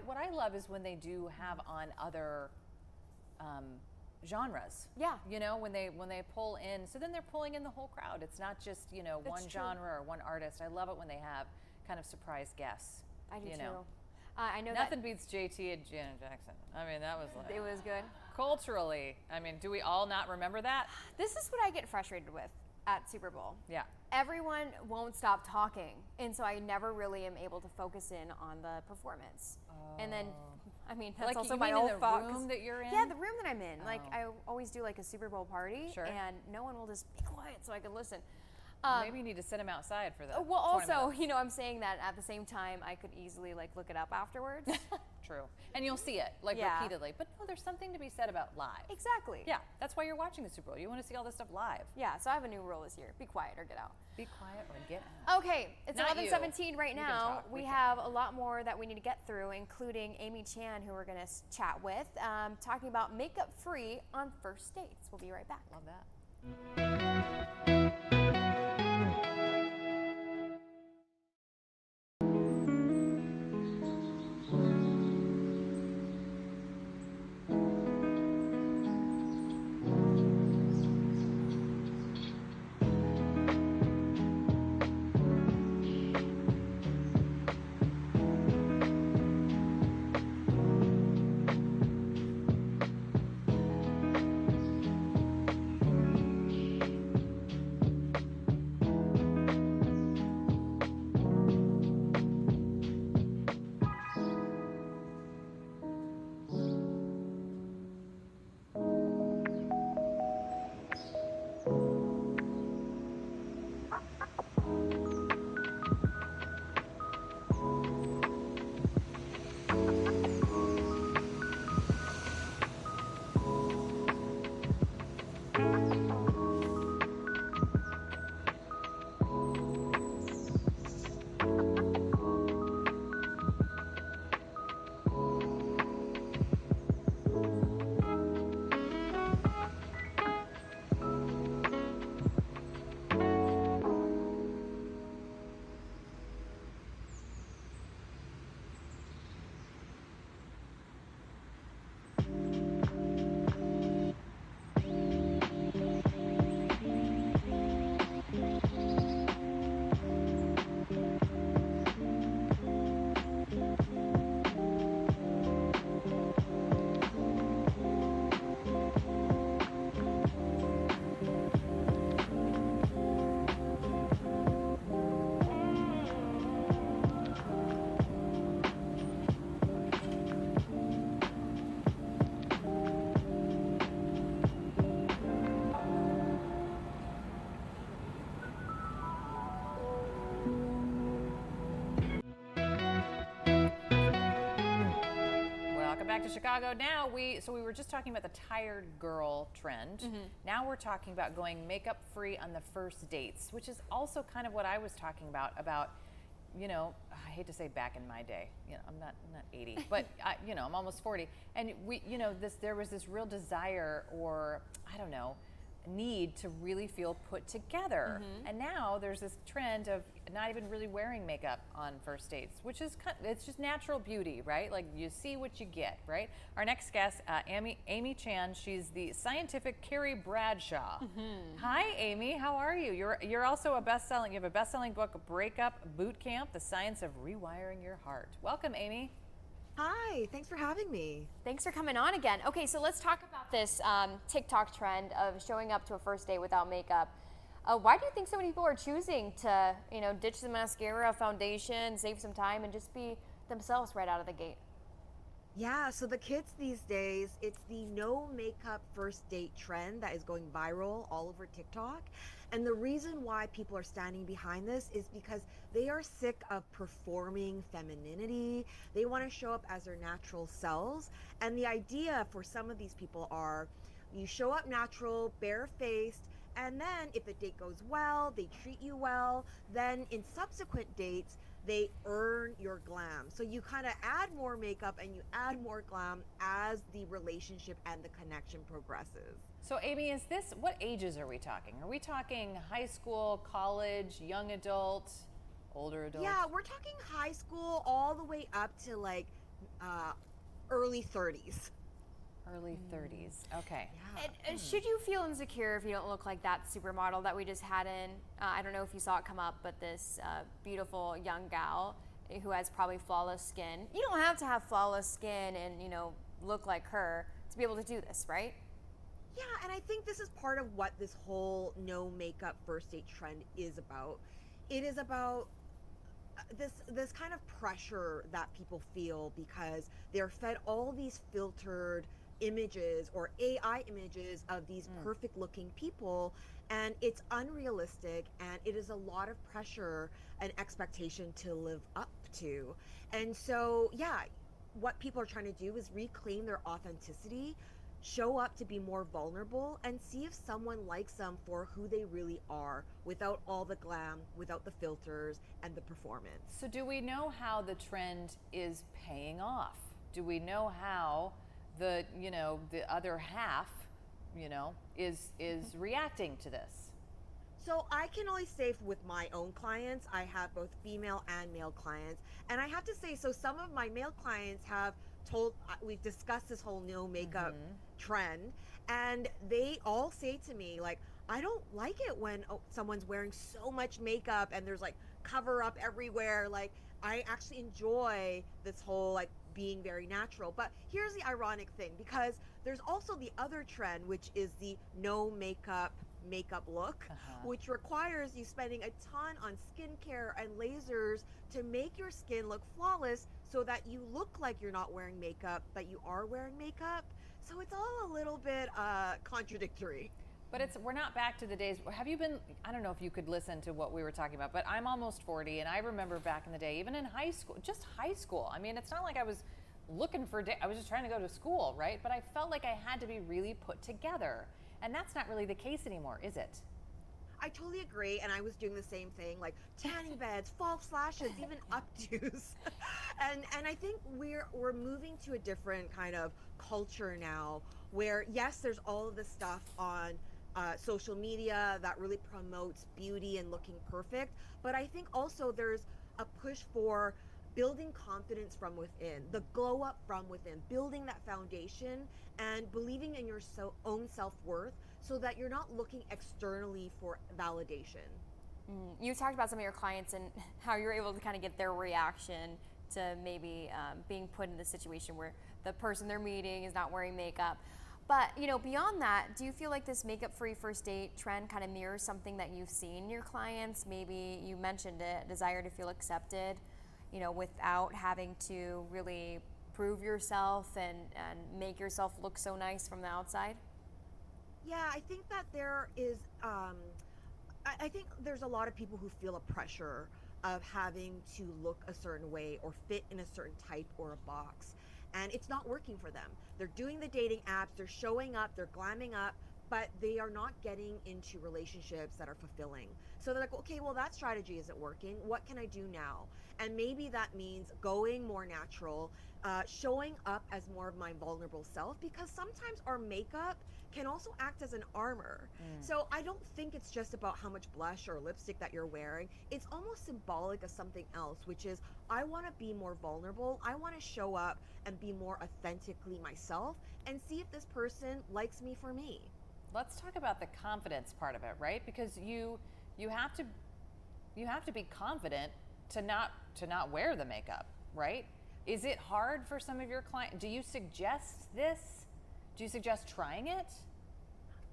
what I love is when they do have on other genres. Yeah. When they pull in, so then they're pulling in the whole crowd. It's not just one genre or one artist. I love it when they have kind of surprise guests. I do too. I know nothing beats JT and Janet Jackson. I mean, that was like it was good. Culturally, I mean, do we all not remember that? This is what I get frustrated with at Super Bowl. Yeah. Everyone won't stop talking, and so I never really am able to focus in on the performance. And then, I mean, that's like, also you my mean old in the thought. room that you're in? Yeah, the room that I'm in. Oh. Like, I always do like a Super Bowl party, Sure. and no one will just be quiet so I can listen. Maybe you need to send them outside for that. Well, also, you know, I'm saying that at the same time, I could easily like look it up afterwards. True. And you'll see it like repeatedly. But no, there's something to be said about live. Exactly. Yeah, that's why you're watching the Super Bowl. You want to see all this stuff live. Yeah, so I have a new rule this year. Be quiet or get out. Be quiet or get out. Okay, it's Not 11:17 right You can now. talk. We have a lot more that we need to get through, including Amy Chan, who we're going to chat with, talking about makeup free on first dates. We'll be right back. Love that. Back to Chicago now. We were just talking about the tired girl trend. Now we're talking about going makeup free on the first dates, which is also kind of what I was talking about, you know, I hate to say back in my day. You know, I'm not 80, but you know, I'm almost 40, and there was this real desire, or I don't know, need to really feel put together. And now there's this trend of not even really wearing makeup on first dates, which is it's just natural beauty, right? Like you see what you get, right? Our next guest, Amy Chan. She's the scientific Carrie Bradshaw. Hi, Amy. How are you? You're also you have a best-selling book, Breakup Boot Camp: The Science of Rewiring Your Heart. Welcome, Amy. Hi, thanks for having me. Thanks for coming on again. Okay, so let's talk about this TikTok trend of showing up to a first date without makeup. Why do you think so many people are choosing to, you know, ditch the mascara, foundation, save some time, and just be themselves right out of the gate? Yeah, so the kids these days, it's the no makeup first date trend that is going viral all over TikTok. And the reason why people are standing behind this is because they are sick of performing femininity. They want to show up as their natural selves. And the idea for some of these people are, you show up natural, barefaced, and then if the date goes well, they treat you well, then in subsequent dates, they earn your glam. So you kind of add more makeup and you add more glam as the relationship and the connection progresses. So Amy, what ages are we talking? Are we talking high school, college, young adult, older adult? Yeah, we're talking high school all the way up to like early 30s. Early 30s. Okay. Yeah. And should you feel insecure if you don't look like that supermodel that we just had in? I don't know if you saw it come up, but this beautiful young gal who has probably flawless skin. You don't have to have flawless skin and, you know, look like her to be able to do this, right? Yeah, and I think this is part of what this whole no makeup first date trend is about. It is about this kind of pressure that people feel because they're fed all these filtered images or AI images of these perfect looking people, and it's unrealistic, and it is a lot of pressure and expectation to live up to. And so yeah, what people are trying to do is reclaim their authenticity, show up to be more vulnerable, and see if someone likes them for who they really are, without all the glam, without the filters and the performance. So do we know how the trend is paying off? Do we know how the other half, is reacting to this? So I can only say with my own clients, I have both female and male clients. And I have to say, so some of my male clients have told, we've discussed this whole no makeup trend, and they all say to me, like, I don't like it when someone's wearing so much makeup and there's like cover up everywhere. Like, I actually enjoy this whole like being very natural. But here's the ironic thing, because there's also the other trend, which is the no makeup look, which requires you spending a ton on skincare and lasers to make your skin look flawless, so that you look like you're not wearing makeup, but you are wearing makeup. So it's all a little bit contradictory. But we're not back to the days. Have you been, I don't know if you could listen to what we were talking about, but I'm almost 40, and I remember back in the day, even in high school, just high school. I mean, it's not like I was looking for, I was just trying to go to school, right? But I felt like I had to be really put together. And that's not really the case anymore, is it? I totally agree, and I was doing the same thing, like tanning beds, false lashes, even updos. and I think we're moving to a different kind of culture now, where yes, there's all of this stuff on social media that really promotes beauty and looking perfect, but I think also there's a push for building confidence from within, the glow up from within, building that foundation and believing in your own self-worth, so that you're not looking externally for validation. You talked about some of your clients and how you're able to kind of get their reaction to maybe being put in the situation where the person they're meeting is not wearing makeup. But beyond that, do you feel like this makeup-free first date trend kind of mirrors something that you've seen in your clients? Maybe you mentioned it, a desire to feel accepted, without having to really prove yourself and make yourself look so nice from the outside? Yeah, I think that there is, I think there's a lot of people who feel a pressure of having to look a certain way or fit in a certain type or a box, and it's not working for them. They're doing the dating apps, they're showing up, they're glamming up, but they are not getting into relationships that are fulfilling. So they're like, okay, well, that strategy isn't working. What can I do now? And maybe that means going more natural, showing up as more of my vulnerable self, because sometimes our makeup can also act as an armor. So I don't think it's just about how much blush or lipstick that you're wearing. It's almost symbolic of something else, which is I want to be more vulnerable. I want to show up and be more authentically myself and see if this person likes me for me. Let's talk about the confidence part of it, right? Because you have to be confident to not wear the makeup, right? Is it hard for some of your clients? Do you suggest this? Do you suggest trying it?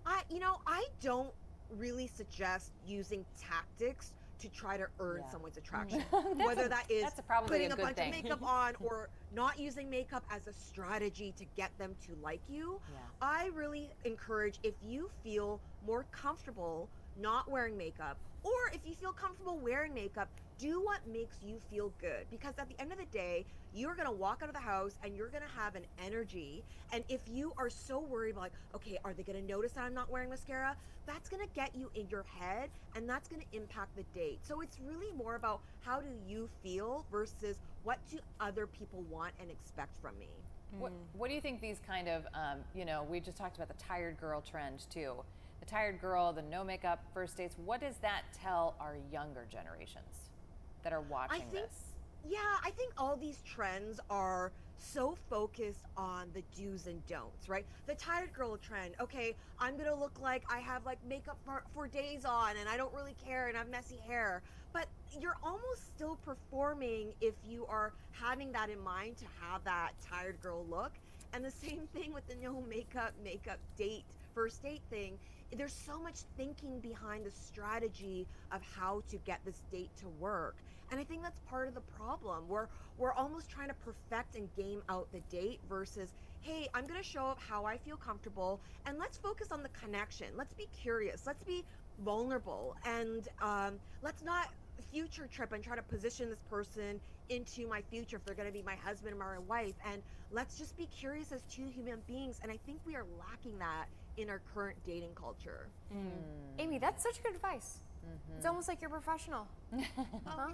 I don't really suggest using tactics to try to earn someone's attraction. Whether that is putting a bunch of makeup on or not using makeup as a strategy to get them to like you. I really encourage, if you feel more comfortable not wearing makeup, or if you feel comfortable wearing makeup, do what makes you feel good, because at the end of the day, you're gonna walk out of the house and you're gonna have an energy. And if you are so worried about, like, okay, are they gonna notice that I'm not wearing mascara? That's gonna get you in your head, and that's gonna impact the date. So it's really more about how do you feel versus what do other people want and expect from me. What do you think these kind of, we just talked about the tired girl trend too. The tired girl, the no makeup first dates, what does that tell our younger generations that are watching this? Yeah, I think all these trends are so focused on the do's and don'ts, right? The tired girl trend, okay, I'm gonna look like I have like makeup for days on and I don't really care and I have messy hair. But you're almost still performing if you are having that in mind to have that tired girl look. And the same thing with the no makeup date first date thing, there's so much thinking behind the strategy of how to get this date to work. And I think that's part of the problem. We're almost trying to perfect and game out the date versus, hey, I'm gonna show up how I feel comfortable, and let's focus on the connection. Let's be curious, let's be vulnerable, and let's not future trip and try to position this person into my future if they're gonna be my husband or my wife. And let's just be curious as two human beings. And I think we are lacking that in our current dating culture. Amy, that's such good advice. It's almost like you're professional.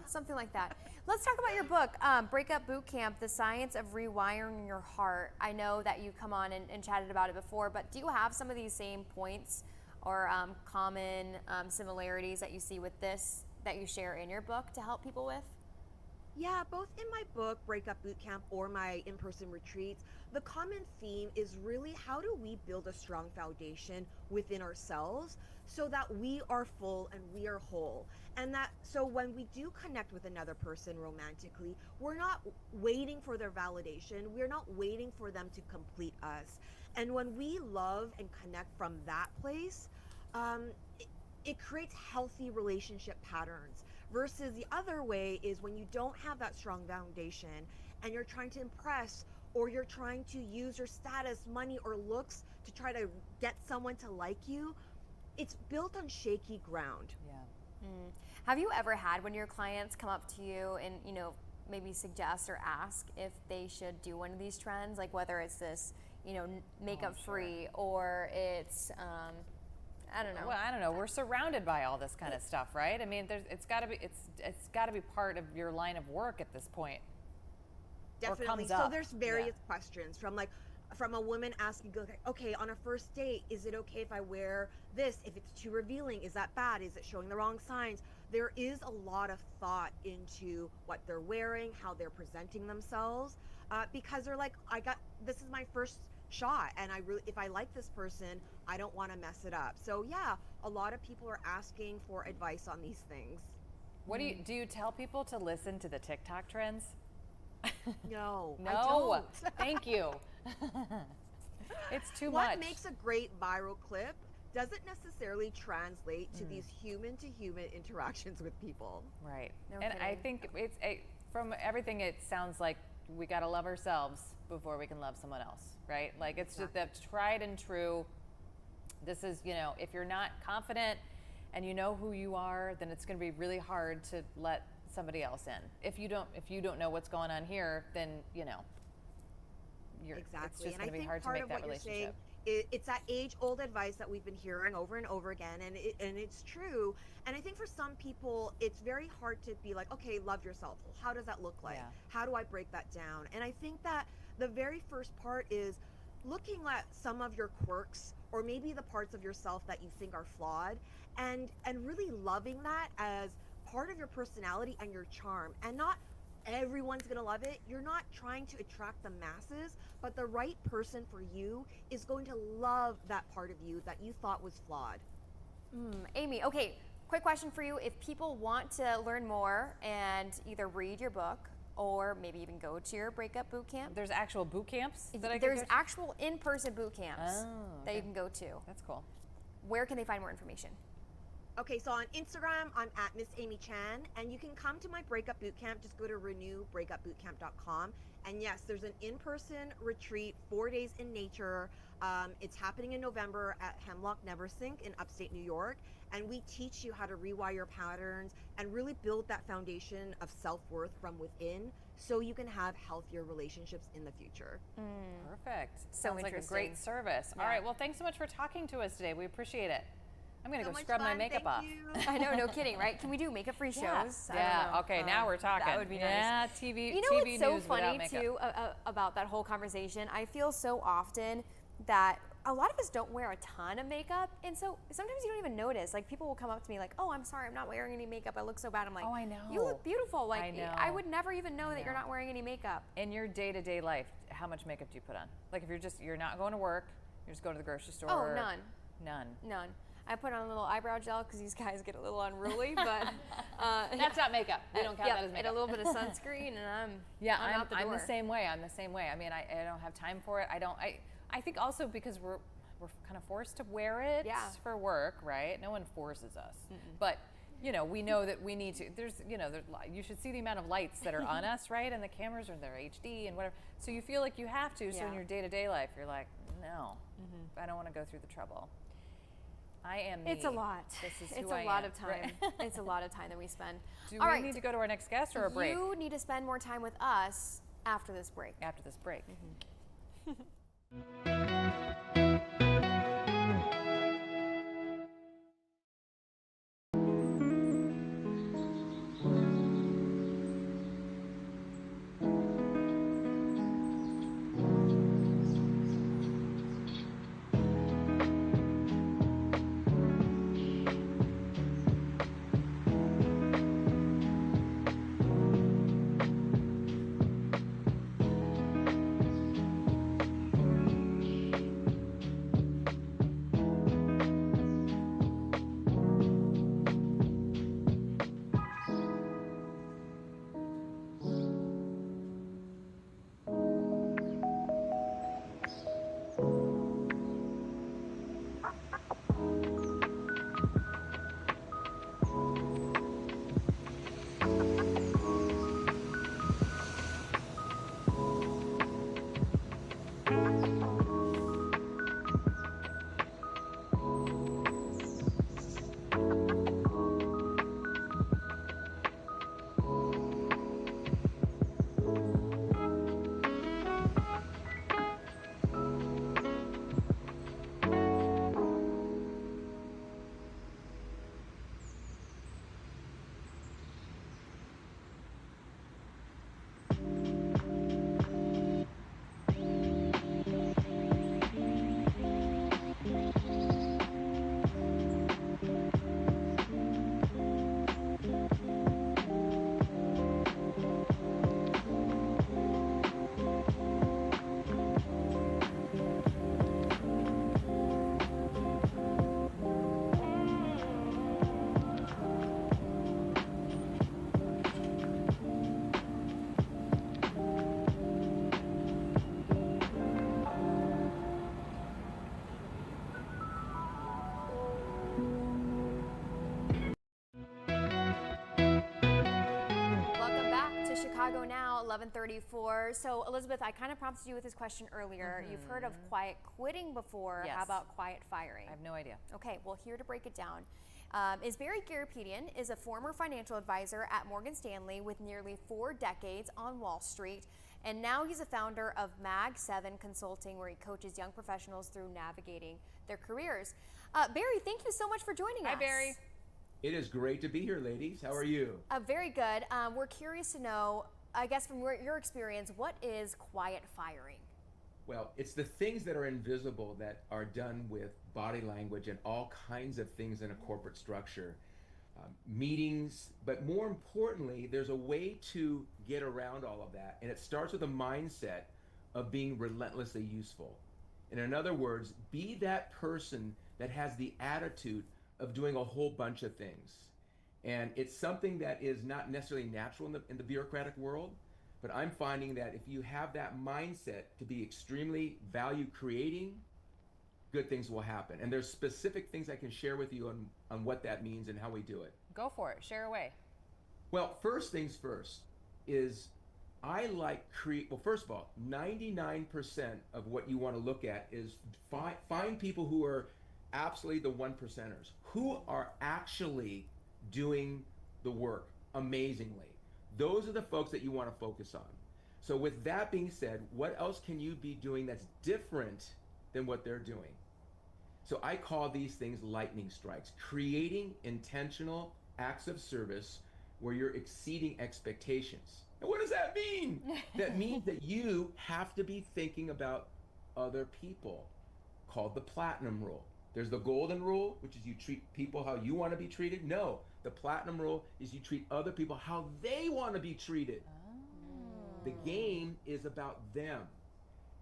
Something like that. Let's talk about your book, Breakup Boot Camp, The Science of Rewiring Your Heart. I know that you come on and chatted about it before, but do you have some of these same points or common similarities that you see with this that you share in your book to help people with? Yeah, both in my book, Breakup Boot Camp, or my in-person retreats, the common theme is really how do we build a strong foundation within ourselves so that we are full and we are whole. And that, so when we do connect with another person romantically, we're not waiting for their validation. We're not waiting for them to complete us. And when we love and connect from that place, it creates healthy relationship patterns. Versus the other way is when you don't have that strong foundation and you're trying to impress, or you're trying to use your status, money, or looks to try to get someone to like you, it's built on shaky ground. Yeah. Have you ever had when your clients come up to you and, you know, maybe suggest or ask if they should do one of these trends, like whether it's this, you know, makeup free or it's I don't know. Well, I don't know. We're surrounded by all this kind of stuff, right? I mean, it's got to be part of your line of work at this point. Definitely. So there's various questions from a woman asking, okay, on a first date, is it okay if I wear this? If it's too revealing, is that bad? Is it showing the wrong signs? There is a lot of thought into what they're wearing, how they're presenting themselves, because they're like, this is my first shot, and if I like this person, I don't want to mess it up. So yeah, a lot of people are asking for advice on these things. What do you tell people to listen to the TikTok trends? No, no. I don't. Thank you. It's too much. What makes a great viral clip doesn't necessarily translate to these human-to-human interactions with people. Right. No and kidding. I think from everything, it sounds like we got to love ourselves before we can love someone else, right? Like it's just the tried and true. This is, you know, if you're not confident and you know who you are, then it's going to be really hard to let somebody else in. If you don't know what's going on here, then, you know, it's just going to be hard to make that relationship. It's that age-old advice that we've been hearing over and over again, and it's true. And I think for some people, it's very hard to be like, okay, love yourself. Well, how does that look like? Yeah. How do I break that down? And I think that the very first part is looking at some of your quirks, or maybe the parts of yourself that you think are flawed, and really loving that as part of your personality and your charm. And not everyone's gonna love it. You're not trying to attract the masses, but the right person for you is going to love that part of you that you thought was flawed. Amy, okay, quick question for you. If people want to learn more and either read your book or maybe even go to your breakup boot camp. There's actual boot camps that I can There's go to? actual in-person boot camps that you can go to. That's cool. Where can they find more information? Okay, so on Instagram, I'm at Miss Amy Chan, and you can come to my breakup boot camp. Just go to renewbreakupbootcamp.com. And yes, there's an in-person retreat, 4 days in nature. It's happening in November at Hemlock Neversink in upstate New York. And we teach you how to rewire patterns and really build that foundation of self-worth from within so you can have healthier relationships in the future. Perfect. So Sounds like a great service. Yeah. All right, well, thanks so much for talking to us today. We appreciate it. I'm going to go much scrub my fun. makeup Thank off. you. I know, no kidding, right? Can we do makeup-free shows? Yeah, okay, now we're talking. That would be nice. Yeah, TV, You know TV what's so news without funny, makeup. too, about that whole conversation? I feel so often that a lot of us don't wear a ton of makeup, and so sometimes you don't even notice. Like, people will come up to me like, oh, I'm sorry, I'm not wearing any makeup. I look so bad. I'm like, Oh, I know. You look beautiful. Like, I know. I would never even know that you're not wearing any makeup. In your day-to-day life, how much makeup do you put on? Like, if you're not going to work, you're just going to the grocery store. Oh, none. None. I put on a little eyebrow gel because these guys get a little unruly, but That's not makeup. We don't count that as makeup. and a little bit of sunscreen, and I'm I'm out the door. the same way. I mean, I don't have time for it. I think also because we're kind of forced to wear it for work, right? No one forces us, but you know, we know that we need to. There's, you know, you should see the amount of lights that are on us, right? And the cameras are they're HD and whatever. So you feel like you have to. So in your day-to-day life, you're like, no, I don't want to go through the trouble. I am me. It's a lot. This is it's who I a lot am. of time. It's a lot of time that we spend. Do we need to go to our next guest or a break? You need to spend more time with us after this break. After this break. Chicago Now, 11:34. So, Elizabeth, I kind of prompted you with this question earlier. You've heard of quiet quitting before. Yes. How about quiet firing? I have no idea. Okay, well, here to break it down is Barry Garapetian is a former financial advisor at Morgan Stanley with nearly 4 decades on Wall Street. And now he's a founder of Mag 7 Consulting, where he coaches young professionals through navigating their careers. Barry, thank you so much for joining us. Hi, Barry. It is great to be here, ladies. How are you? Very good. We're curious to know, I guess from your experience, what is quiet firing? Well, it's the things that are invisible that are done with body language and all kinds of things in a corporate structure. Meetings, but more importantly, there's a way to get around all of that. And it starts with a mindset of being relentlessly useful. And in other words, be that person that has the attitude of doing a whole bunch of things. And it's something that is not necessarily natural in the bureaucratic world, but I'm finding that if you have that mindset to be extremely value creating, good things will happen. And there's specific things I can share with you on what that means and how we do it. Go for it, share away. Well, first things first is I like well, first of all, 99% of what you want to look at is find people who are absolutely the 1%ers, who are actually doing the work amazingly. Those are the folks that you want to focus on. So with that being said, what else can you be doing that's different than what they're doing? So I call these things lightning strikes, creating intentional acts of service where you're exceeding expectations. And what does that mean? That means that you have to be thinking about other people, called the platinum rule. There's the golden rule, which is you treat people how you want to be treated. No, the platinum rule is you treat other people how they want to be treated. Oh. The game is about them.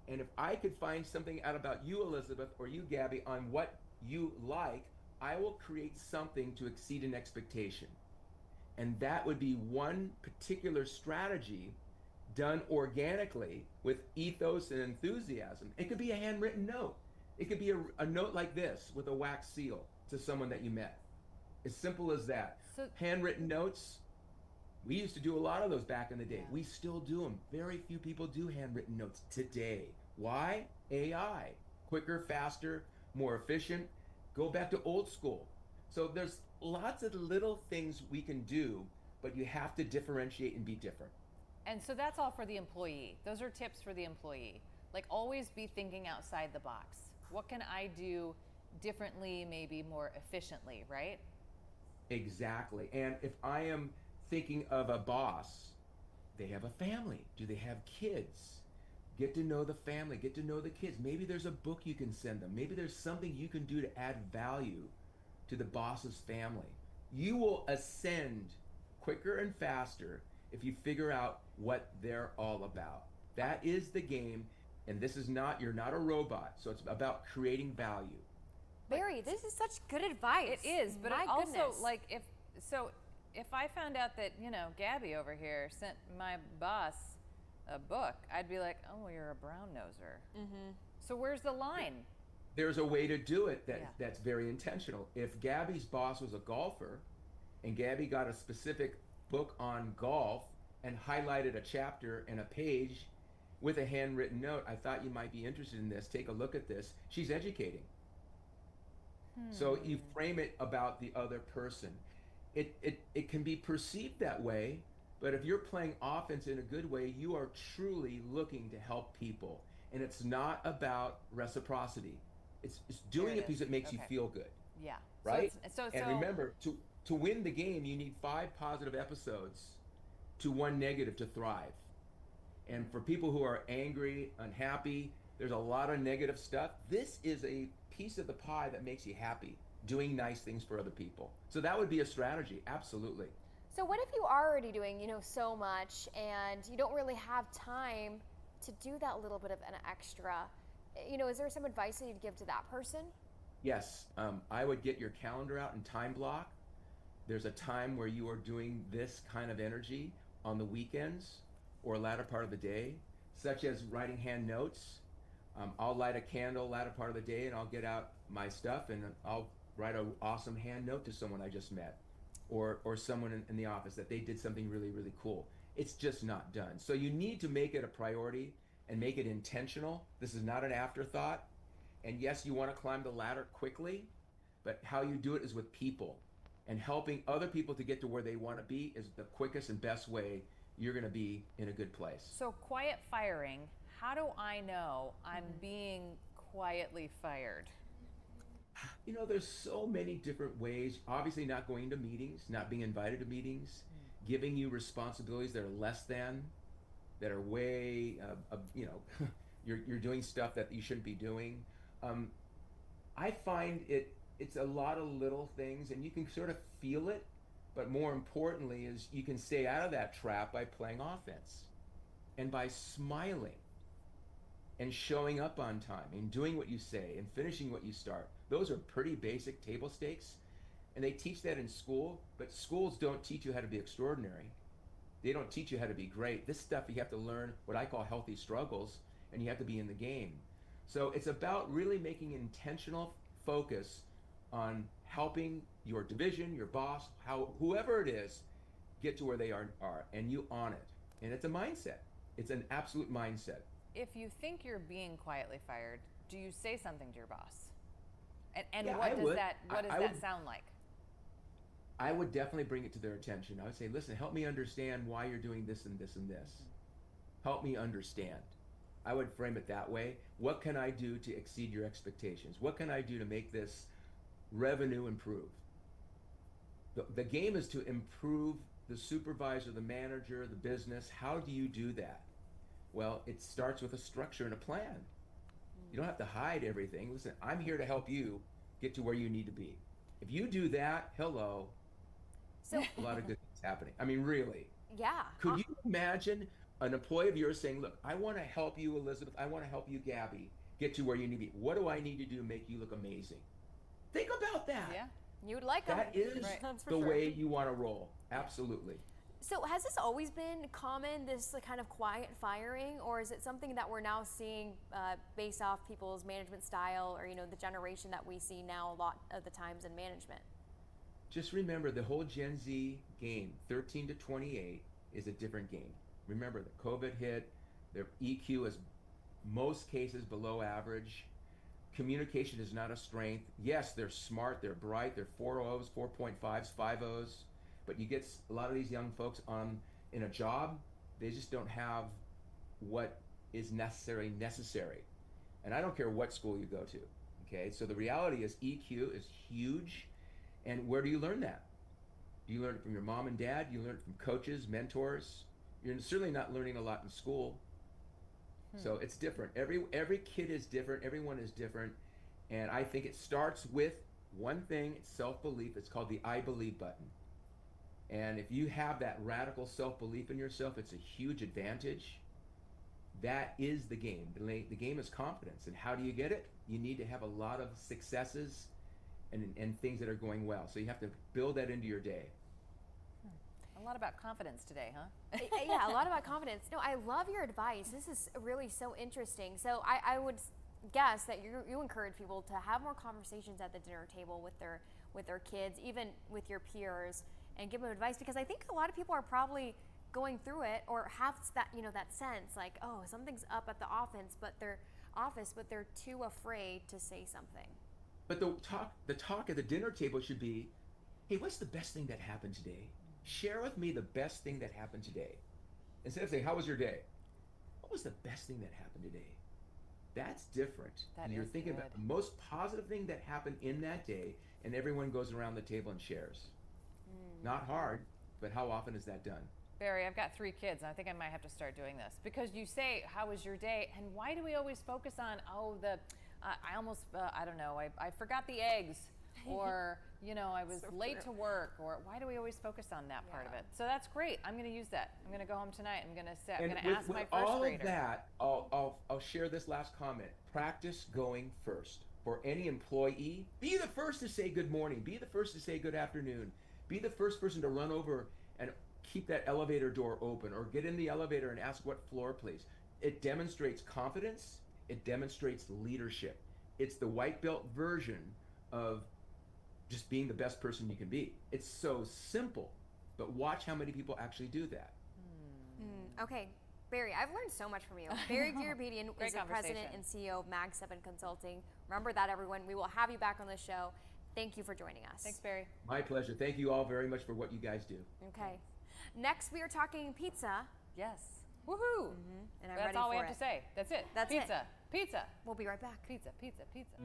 And if I could find something out about you, Elizabeth, or you, Gabby, on what you like, I will create something to exceed an expectation. And that would be one particular strategy done organically with ethos and enthusiasm. It could be a handwritten note. It could be a note like this with a wax seal to someone that you met. As simple as that. So, handwritten notes, we used to do a lot of those back in the day. We still do them. Very few people do handwritten notes today. Why? AI. Quicker, faster, more efficient. Go back to old school. So there's lots of little things we can do, but you have to differentiate and be different. And so that's all for the employee. Those are tips for the employee. Like, always be thinking outside the box. What can I do differently, maybe more efficiently, right? Exactly. And if I am thinking of a boss, they have a family. Do they have kids? Get to know the family, get to know the kids. Maybe there's a book you can send them. Maybe there's something you can do to add value to the boss's family. You will ascend quicker and faster if you figure out what they're all about. That is the game, and this is not, you're not a robot, so it's about creating value. Barry, this is such good advice. It is, but My it also, goodness. like, if I found out that, you know, Gabby over here sent my boss a book, I'd be like, oh, you're a brown noser. So where's the line? There's a way to do it that's very intentional. If Gabby's boss was a golfer, and Gabby got a specific book on golf and highlighted a chapter and a page with a handwritten note, I thought you might be interested in this. Take a look at this. She's educating. So you frame it about the other person. It can be perceived that way, but if you're playing offense in a good way, you are truly looking to help people. And it's not about reciprocity. It's doing a piece that makes you feel good. Yeah. Right? So and remember, to win the game, you need 5 positive episodes to 1 negative to thrive. And for people who are angry, unhappy, there's a lot of negative stuff. This is a piece of the pie that makes you happy, doing nice things for other people. So that would be a strategy, absolutely. So what if you are already doing, so much and you don't really have time to do that little bit of an extra? Is there some advice that you'd give to that person? Yes, I would get your calendar out and time block. There's a time where you are doing this kind of energy on the weekends or latter part of the day, such as writing hand notes. I'll light a candle latter part of the day and I'll get out my stuff and I'll write an awesome hand note to someone I just met or someone in the office that they did something really, really cool. It's just not done. So you need to make it a priority and make it intentional. This is not an afterthought. And yes, you want to climb the ladder quickly, but how you do it is with people. And helping other people to get to where they want to be is the quickest and best way you're going to be in a good place. So quiet firing, how do I know I'm being quietly fired? There's so many different ways. Obviously not going to meetings, not being invited to meetings, giving you responsibilities that are less than, that are way, you're doing stuff that you shouldn't be doing. I find it's a lot of little things and you can sort of feel it, but more importantly is you can stay out of that trap by playing offense and by smiling and showing up on time and doing what you say and finishing what you start. Those are pretty basic table stakes, and they teach that in school, but schools don't teach you how to be extraordinary. They don't teach you how to be great. This stuff you have to learn what I call healthy struggles, and you have to be in the game. So it's about really making intentional focus on helping your division, your boss, whoever it is, get to where they are, and you own it. And it's a mindset. It's an absolute mindset. If you think you're being quietly fired, do you say something to your boss? And Yeah, what does that would sound like? I would definitely bring it to their attention. I would say, listen, help me understand why you're doing this and this and this. Help me understand. I would frame it that way. What can I do to exceed your expectations? What can I do to make this revenue improve? The game is to improve the supervisor, the manager, the business. How do you do that? Well, it starts with a structure and a plan. You don't have to hide everything. Listen, I'm here to help you get to where you need to be. If you do that, hello, so a lot of good things happening. I mean, really. Yeah. Could you imagine an employee of yours saying, look, I want to help you, Elizabeth. I want to help you, Gabby, get to where you need to be. What do I need to do to make you look amazing? Think about that. Yeah. You would like them. That is the way you want to roll. Absolutely. So has this always been common, this kind of quiet firing, or is it something that we're now seeing based off people's management style, or the generation that we see now a lot of the times in management? Just remember, the whole Gen Z game, 13 to 28, is a different game. Remember, the COVID hit, their EQ is most cases below average. Communication is not a strength. Yes, they're smart, they're bright, they're 4.0s, 4.5s, 5.0s. But you get a lot of these young folks in a job, they just don't have what is necessary. And I don't care what school you go to, okay? So the reality is EQ is huge. And where do you learn that? Do you learn it from your mom and dad? Do you learn it from coaches, mentors? You're certainly not learning a lot in school. So it's different. Every kid is different. Everyone is different. And I think it starts with one thing, self-belief. It's called the I believe button. And if you have that radical self-belief in yourself, it's a huge advantage. That is the game. The game is confidence. And how do you get it? You need to have a lot of successes and things that are going well. So you have to build that into your day. A lot about confidence today, huh? Yeah, a lot about confidence. No, I love your advice. This is really so interesting. So I would guess that you encourage people to have more conversations at the dinner table with their kids, even with your peers, and give them advice, because I think a lot of people are probably going through it or have that that sense like, oh, something's up at the office, but they're too afraid to say something. But the talk at the dinner table should be, hey, what's the best thing that happened today? Share with me the best thing that happened today. Instead of saying, how was your day? What was the best thing that happened today? That's different. You're thinking about the most positive thing that happened in that day, and everyone goes around the table and shares. Not hard, but how often is that done? Barry, I've got 3 kids, and I think I might have to start doing this, because you say, how was your day? And why do we always focus on, I almost, I don't know, I forgot the eggs, or, I was late to work, or why do we always focus on that part of it? So that's great. I'm going to use that. I'm going to go home tonight. I'm going to ask my first grader. All of that, I'll share this last comment. Practice going first. For any employee, be the first to say good morning. Be the first to say good afternoon. Be the first person to run over and keep that elevator door open, or get in the elevator and ask what floor, please. It demonstrates confidence. It demonstrates leadership. It's the white belt version of just being the best person you can be. It's so simple, but watch how many people actually do that. Okay, Barry, I've learned so much from you. Barry Garabedian is the president and CEO of Mag 7 Consulting. Remember that, everyone. We will have you back on the show. Thank you for joining us. Thanks, Barry. My pleasure. Thank you all very much for what you guys do. Okay. Next, we are talking pizza. Yes. Woohoo! And I'm That's ready all for we have to say. That's it. That's pizza. it. Pizza. We'll be right back. Pizza, pizza, pizza.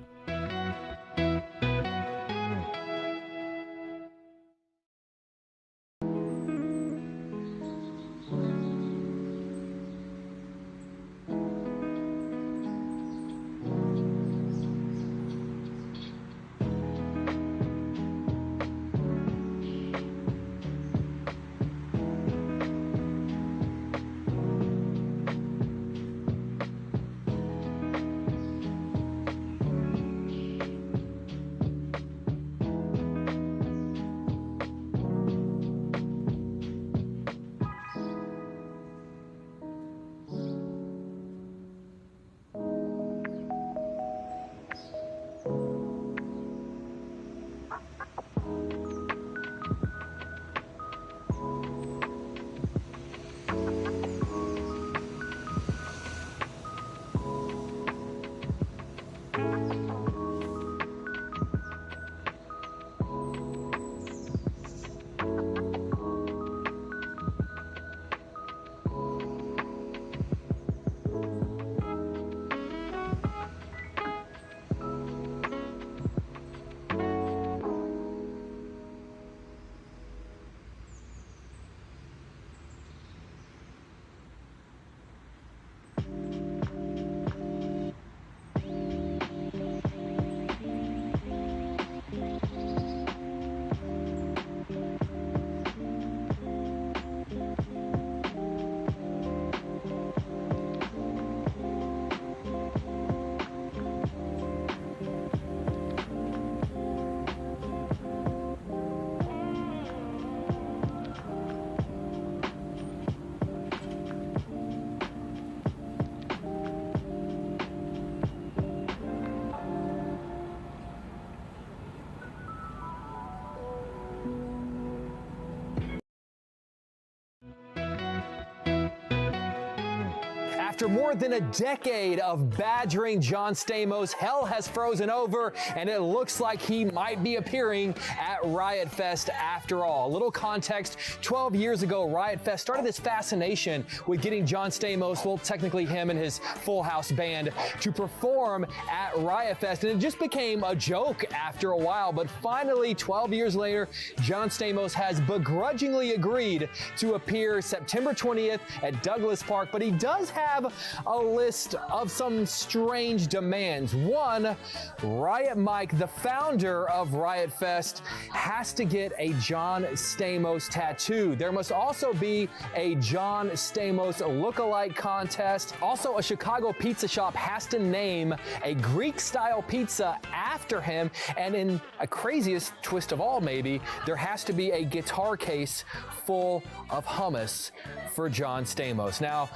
After more than a decade of badgering John Stamos, hell has frozen over, and it looks like he might be appearing at Riot Fest after all. A little context, 12 years ago, Riot Fest started this fascination with getting John Stamos, well, technically him and his Full House band, to perform at Riot Fest, and it just became a joke after a while. But finally, 12 years later, John Stamos has begrudgingly agreed to appear September 20th at Douglas Park, but he does have a list of some strange demands. One, Riot Mike, the founder of Riot Fest, has to get a John Stamos tattoo. There must also be a John Stamos look-alike contest. Also, a Chicago pizza shop has to name a Greek-style pizza after him, and in a craziest twist of all, maybe, there has to be a guitar case full of hummus for John Stamos. Now,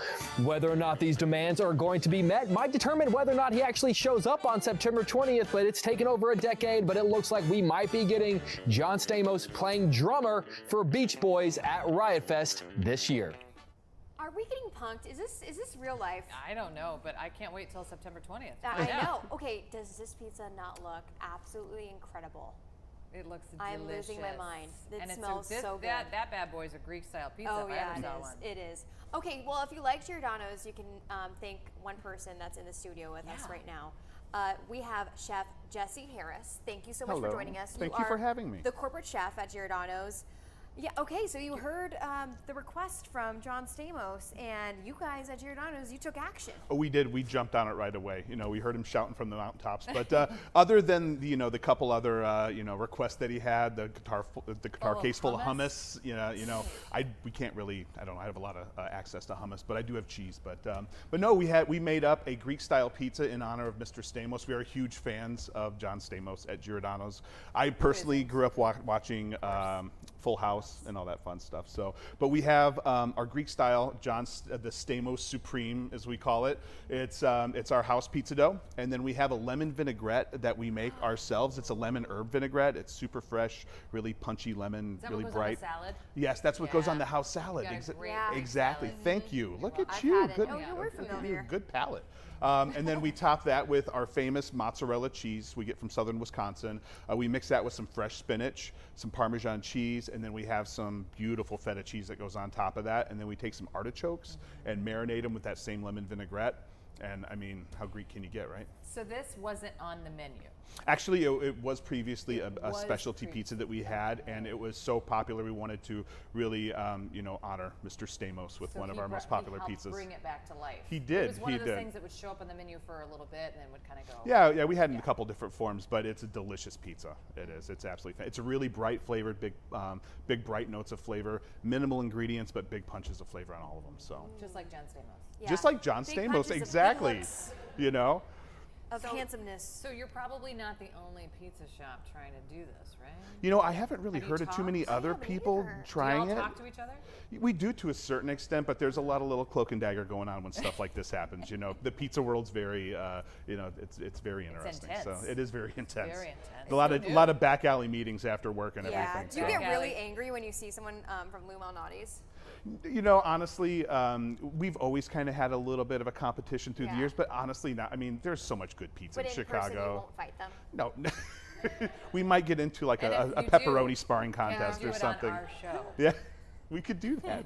whether or not these demands are going to be met might determine whether or not he actually shows up on September 20th, but it's taken over a decade, but it looks like we might be getting John Stamos playing drummer for Beach Boys at Riot Fest this year. Are we getting punked? Is this real life? I don't know, but I can't wait till September 20th. I know. Okay, does this pizza not look absolutely incredible? It looks delicious. I'm losing my mind. It and smells so good. That bad boy is a Greek-style pizza. Oh if I yeah, ever saw one. it is. Okay, well, if you like Giordano's, you can thank one person that's in the studio with us right now. We have Chef Jesse Harris. Thank you so much for joining us. Thank you for having me. The corporate chef at Giordano's. Yeah, okay, so you heard the request from John Stamos, and you guys at Giordano's, you took action. Oh, we did. We jumped on it right away. You know, we heard him shouting from the mountaintops. But other than the couple other requests that he had, the guitar case full of hummus. We can't really. I don't have a lot of access to hummus, but I do have cheese. But no, we made up a Greek-style pizza in honor of Mr. Stamos. We are huge fans of John Stamos at Giordano's. I personally grew up watching Full House and all that fun stuff. So, but we have our Greek style the Stamos Supreme, as we call it. It's our house pizza dough, and then we have a lemon vinaigrette that we make ourselves. It's a lemon herb vinaigrette. It's super fresh, really punchy lemon, really bright. Is that what goes on the salad? Yes, that's what goes on the house salad. Exactly. Salad. Thank you. Look at you. Good. Oh, you were familiar. Good palate. And then we top that with our famous mozzarella cheese we get from southern Wisconsin. We mix that with some fresh spinach, some Parmesan cheese, and then we have some beautiful feta cheese that goes on top of that. And then we take some artichokes and marinate them with that same lemon vinaigrette. And I mean, how Greek can you get, right? So this wasn't on the menu. Actually, it was previously a specialty pizza that we had, and it was so popular we wanted to really, honor Mr. Stamos with one of our most popular pizzas. Bring it back to life. He did. It was one of those things that would show up on the menu for a little bit and then would kind of go. Yeah, we had it in a couple different forms, but it's a delicious pizza. It is. It's absolutely. It's a really bright flavored, big bright notes of flavor, minimal ingredients, but big punches of flavor on all of them. So. Just like John Stamos. Yeah. Just like John Stamos, exactly. Of handsomeness. So you're probably not the only pizza shop trying to do this, right? You know, I haven't really heard of too many other people trying it. Do you all talk to each other? We do to a certain extent, but there's a lot of little cloak and dagger going on when stuff like this happens. You know, the pizza world's very, it's very interesting. It's intense. So it is very intense. Very intense. A lot of back alley meetings after work and everything. Do you get really angry when you see someone from Lou Malnati's? You know, honestly, we've always kind of had a little bit of a competition through the years, but honestly, not. I mean, there's so much good pizza in Chicago. Person, you won't fight them? No. We might get into like a pepperoni sparring contest or something. On our show. Yeah. We could do that.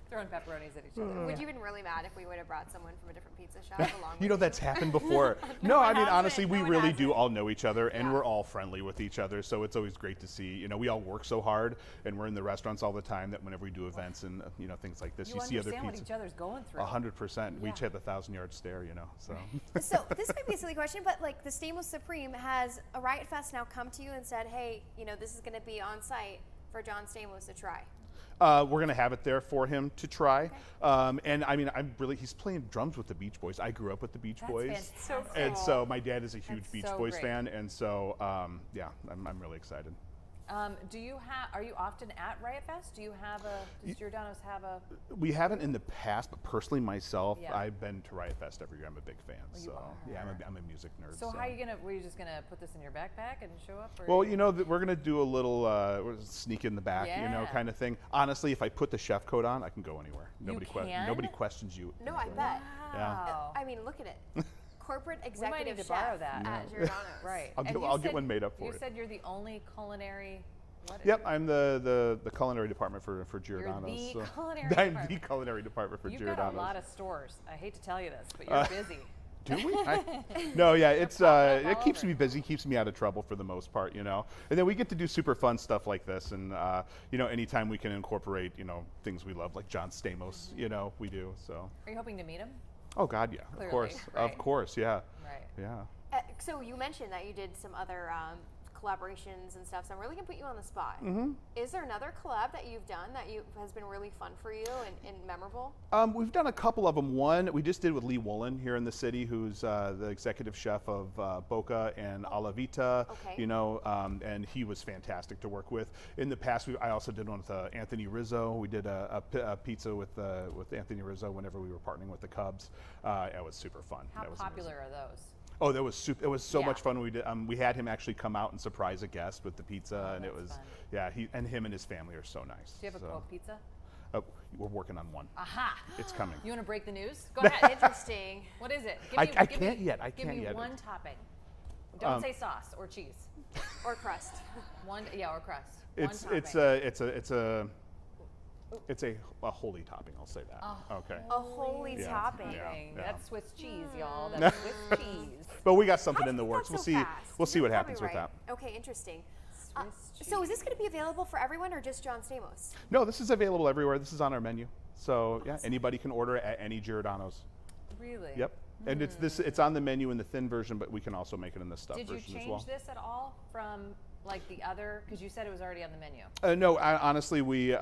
Throwing pepperonis at each other. Would you have been really mad if we would have brought someone from a different pizza shop along with You know, that's happened before. No, I mean, honestly, we really do all know each other, and Yeah. we're all friendly with each other, so it's always great to see. You know, we all work so hard, and we're in the restaurants all the time that whenever we do events and, things like this, you see other understand what pizza. each other's going through. 100%. We each have the 1,000-yard stare, So. So this might be a silly question, but like the Stamos Supreme, has a Riot Fest now come to you and said, hey, this is going to be on site for John Stamos to try? We're going to have it there for him to try. Okay. And I mean, he's playing drums with the Beach Boys. I grew up with the Beach Boys. So cool. And so my dad is a huge Beach Boys fan. And so, I'm really excited. Are you often at Riot Fest? Does Giordano's have a? We haven't in the past, but personally myself, I've been to Riot Fest every year. I'm a big fan. I'm a music nerd. So how are you were you just gonna put this in your backpack and show up? Or well, we're gonna do a little sneak in the back, kind of thing. Honestly, if I put the chef coat on, I can go anywhere. Nobody questions you. No, I bet. Wow. I mean, look at it. Corporate executive we might need to chef borrow that at Giordano's. Right. I'll get one made up for you. You said you're the only culinary. Yep, I'm the culinary department for Giordano's. You're the culinary I'm department. the culinary department for You've Giordano's. You've got a lot of stores. I hate to tell you this, but you're busy. Do we? No, yeah, it keeps me busy, keeps me out of trouble for the most part, And then we get to do super fun stuff like this, and anytime we can incorporate, things we love, like John Stamos, we do. So. Are you hoping to meet him? Oh God, yeah, Clearly, of course, yeah. Right. Yeah. So you mentioned that you did some other collaborations and stuff, so I'm really gonna put you on the spot. Is there another collab that you've done that has been really fun for you and memorable? We've done a couple of them. One we just did with Lee Woolen here in the city, who's the executive chef of Boca and Alla Vita. Okay. And he was fantastic to work with. In the past, I also did one with Anthony Rizzo. We did a pizza with Anthony Rizzo whenever we were partnering with the Cubs. It was super fun. How that was popular amazing. are those? Oh, that was super. It was so much fun. We had him actually come out and surprise a guest with the pizza, and it was fun. him and his family are so nice. Do you have a quote pizza? We're working on one. Aha! It's coming. You want to break the news? Go ahead. Interesting. What is it? I can't yet. Give me one topping. Don't say sauce or cheese or crust. Or crust. It's a holy topping. I'll say that. Okay. A holy topping. Yeah. That's Swiss cheese, y'all. That's Swiss cheese. But we got something in the works. We'll see what happens with that. Okay, interesting. So is this going to be available for everyone or just John Stamos? No, this is available everywhere. This is on our menu. So anybody can order it at any Giordano's. Really? Yep. And it's on the menu in the thin version, but we can also make it in the stuffed version as well. Did you change this at all from like the other? Because you said it was already on the menu. No, honestly, we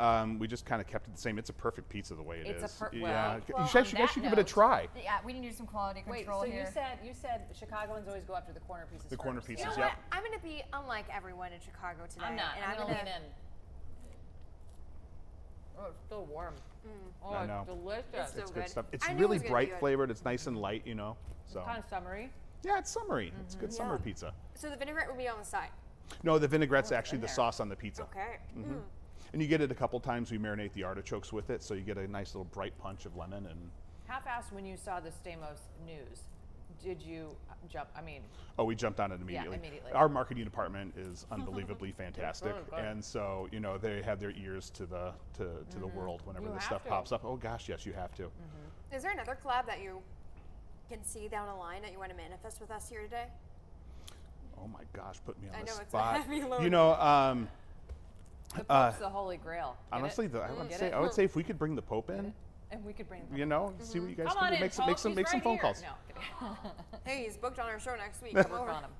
just kind of kept it the same. It's a perfect pizza the way it is. You guys should give it a try. Yeah, we need to do some quality control here. You said Chicagoans always go after the corner pieces. The corner pieces, You know what? I'm going to be unlike everyone in Chicago today. I'm not. And I'm going to lean in. Oh, it's still warm. Oh, I know. It's delicious. It's good stuff. It's really bright flavored. It's nice and light, So. Kind of summery. Yeah, it's summery. It's good summer pizza. So the vinaigrette would be on the side? No, the vinaigrette's actually the sauce on the pizza. Okay. And you get it a couple times. We marinate the artichokes with it, so you get a nice little bright punch of lemon. And how fast, when you saw the Stamos news, did you jump? I mean, we jumped on it immediately. Yeah, immediately. Our marketing department is unbelievably fantastic, and so they have their ears to the world whenever this stuff pops up. Oh gosh, yes, you have to. Is there another collab that you can see down the line that you want to manifest with us here today? Oh my gosh, put me on I the know spot. It's a heavy load. The Pope's the Holy Grail. Honestly, I would say if we could bring the Pope in. And we could bring the see what you guys can do. Make some phone calls. No, hey, he's booked on our show next week. Come over. On him.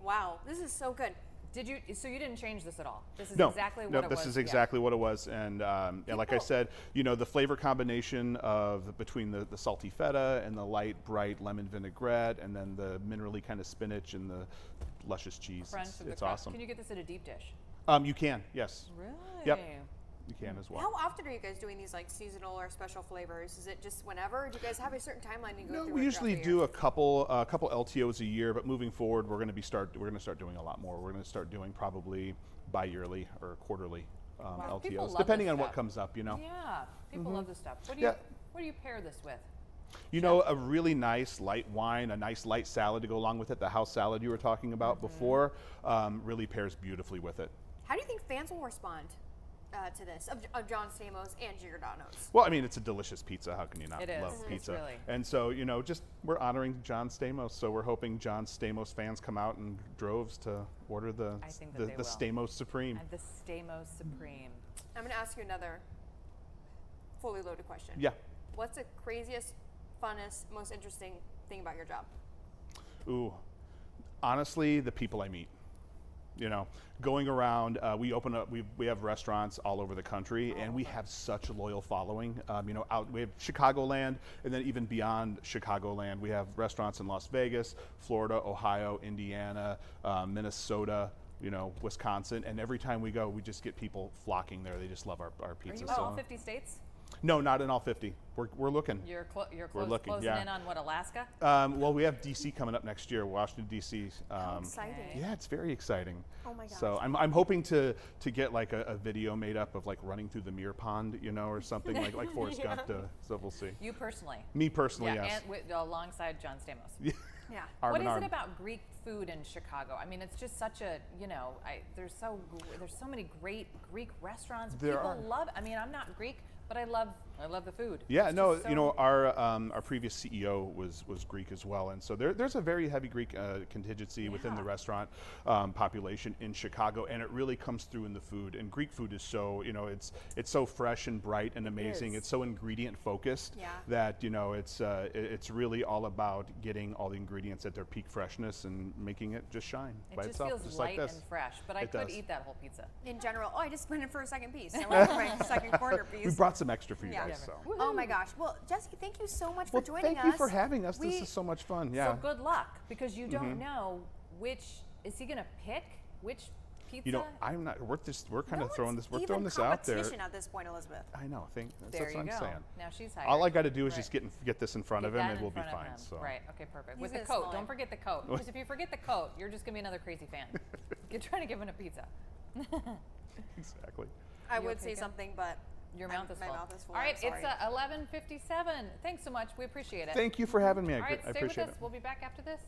Wow, this is so good. So you didn't change this at all? This is exactly what it was? No, this is exactly what it was. And like I said, the flavor combination between the salty feta and the light, bright lemon vinaigrette, and then the minerally kind of spinach and the luscious cheese. It's awesome. Can you get this in a deep dish? You can, yes. Really? Yep. You can as well. How often are you guys doing these like seasonal or special flavors? Is it just whenever? Do you guys have a certain timeline you go through? We usually do a couple LTOs a year, but moving forward, we're going to start doing a lot more. We're going to start doing probably bi-yearly or quarterly LTOs, depending on what comes up. Yeah, people love this stuff. What do you pair this with? A really nice light wine, a nice light salad to go along with it. The house salad you were talking about before really pairs beautifully with it. How do you think fans will respond to this of John Stamos and Giordano's? Well, I mean, it's a delicious pizza. How can you not love pizza? Really. And so, we're honoring John Stamos. So we're hoping John Stamos fans come out in droves to order the Stamos Supreme. And the Stamos Supreme. I'm going to ask you another fully loaded question. Yeah. What's the craziest, funnest, most interesting thing about your job? Ooh, honestly, the people I meet. Going around, we have restaurants all over the country, and we have such a loyal following. We have Chicagoland, and then even beyond Chicagoland, we have restaurants in Las Vegas, Florida, Ohio, Indiana, Minnesota, you know, Wisconsin, and every time we go, we just get people flocking there. They just love our pizza. Are you in all 50 states? No, not in all 50. We're looking. You're we're looking, closing yeah. in on what, Alaska? Well, we have DC coming up next year, Washington DC. How exciting! Yeah, it's very exciting. Oh my gosh! So I'm hoping to get like a video made up of like running through the Muir Pond, you know, or something like Forrest Gump. So we'll see. You personally? Me personally, yeah, yes. And alongside John Stamos. Yeah. Yeah. What is it about Greek food in Chicago? I mean, it's just such a, you know, there's so many great Greek restaurants. People love. I mean, I'm not Greek, but I love the food. Yeah, no, you know, our previous CEO was Greek as well, and so there's a very heavy Greek contingency within the restaurant population in Chicago, and it really comes through in the food. And Greek food is so, you know, it's so fresh and bright and amazing. It's so ingredient focused that, you know, it's really all about getting all the ingredients at their peak freshness and making it just shine by itself. It just feels light and fresh, but I could eat that whole pizza. In general, I just went in for a second piece. I went for my second quarter piece. We brought some extra for you guys. So. Oh my gosh. Well, Jesse, thank you so much for joining us. Thank you for having us. This is so much fun. Yeah. So good luck, because you don't know is he going to pick which pizza? You know, I'm not. We're kind of throwing this. We're throwing this out there. Competition at this point, Elizabeth. I know. That's what I'm saying. Now she's hired. All I got to do is just get this in front of him, and we'll be fine. So. Right. Okay. Perfect. With the coat, don't forget the coat. Because if you forget the coat, you're just gonna be another crazy fan. You're trying to give him a pizza. Exactly. I would say something, but your mouth is full. My mouth is full. All right, it's 11:57. Thanks so much. We appreciate it. Thank you for having me. All right, I appreciate stay with us. it. We'll be back after this.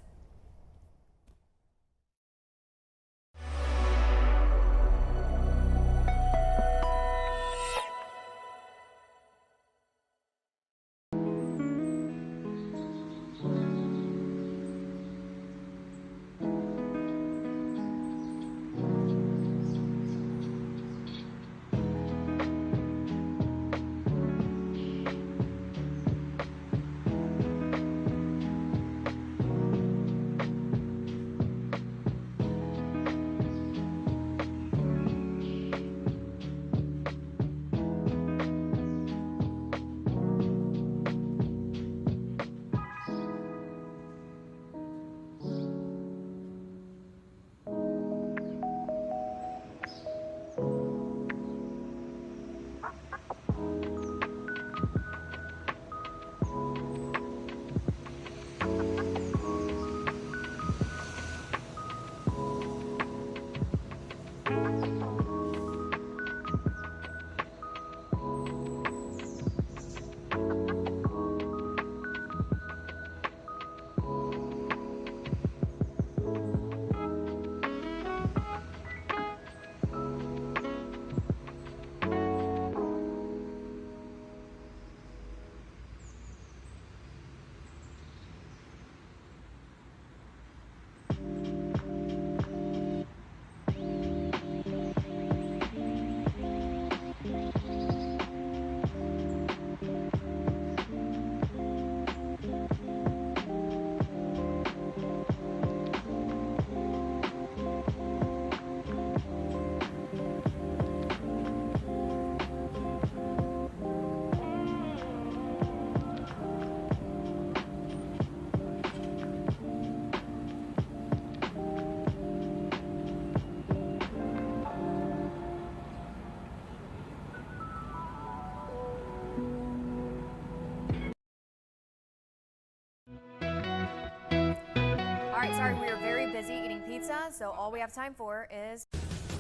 Sorry, we are very busy eating pizza, so all we have time for is...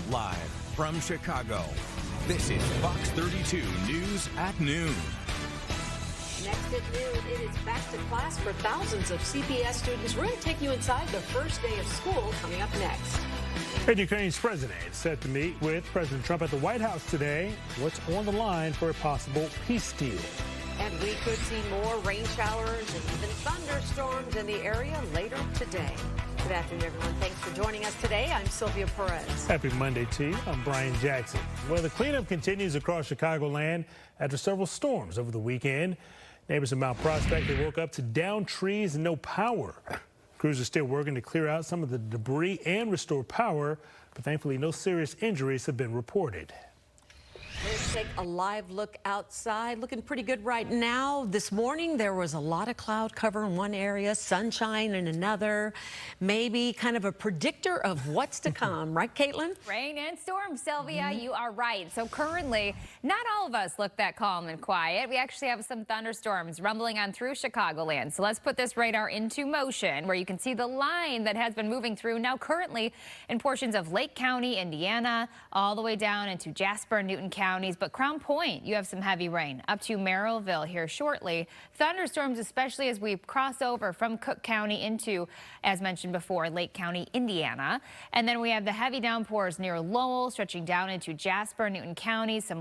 Live from Chicago, this is Fox 32 News at Noon. Next at noon, it is back to class for thousands of CPS students. We're going to take you inside the first day of school coming up next. And Ukraine's president is set to meet with President Trump at the White House today. What's on the line for a possible peace deal? And we could see more rain showers and even thunderstorms in the area later today. Good afternoon, everyone. Thanks for joining us today. I'm Sylvia Perez. Happy Monday to you. I'm Brian Jackson. Well, the cleanup continues across Chicagoland after several storms over the weekend. Neighbors in Mount Prospect, they woke up to downed trees and no power. Crews are still working to clear out some of the debris and restore power, but thankfully no serious injuries have been reported. This Take a live look outside. Looking pretty good right now. This morning there was a lot of cloud cover in one area, sunshine in another. Maybe kind of a predictor of what's to come, right, Caitlin? Rain and storms, Sylvia. You are right. So currently, not all of us look that calm and quiet. We actually have some thunderstorms rumbling on through Chicagoland. So let's put this radar into motion, where you can see the line that has been moving through now currently in portions of Lake County, Indiana, all the way down into Jasper and Newton counties. But Crown Point, you have some heavy rain up to Merrillville here shortly. Thunderstorms, especially as we cross over from Cook County into, as mentioned before, Lake County, Indiana. And then we have the heavy downpours near Lowell, stretching down into Jasper, Newton counties. Some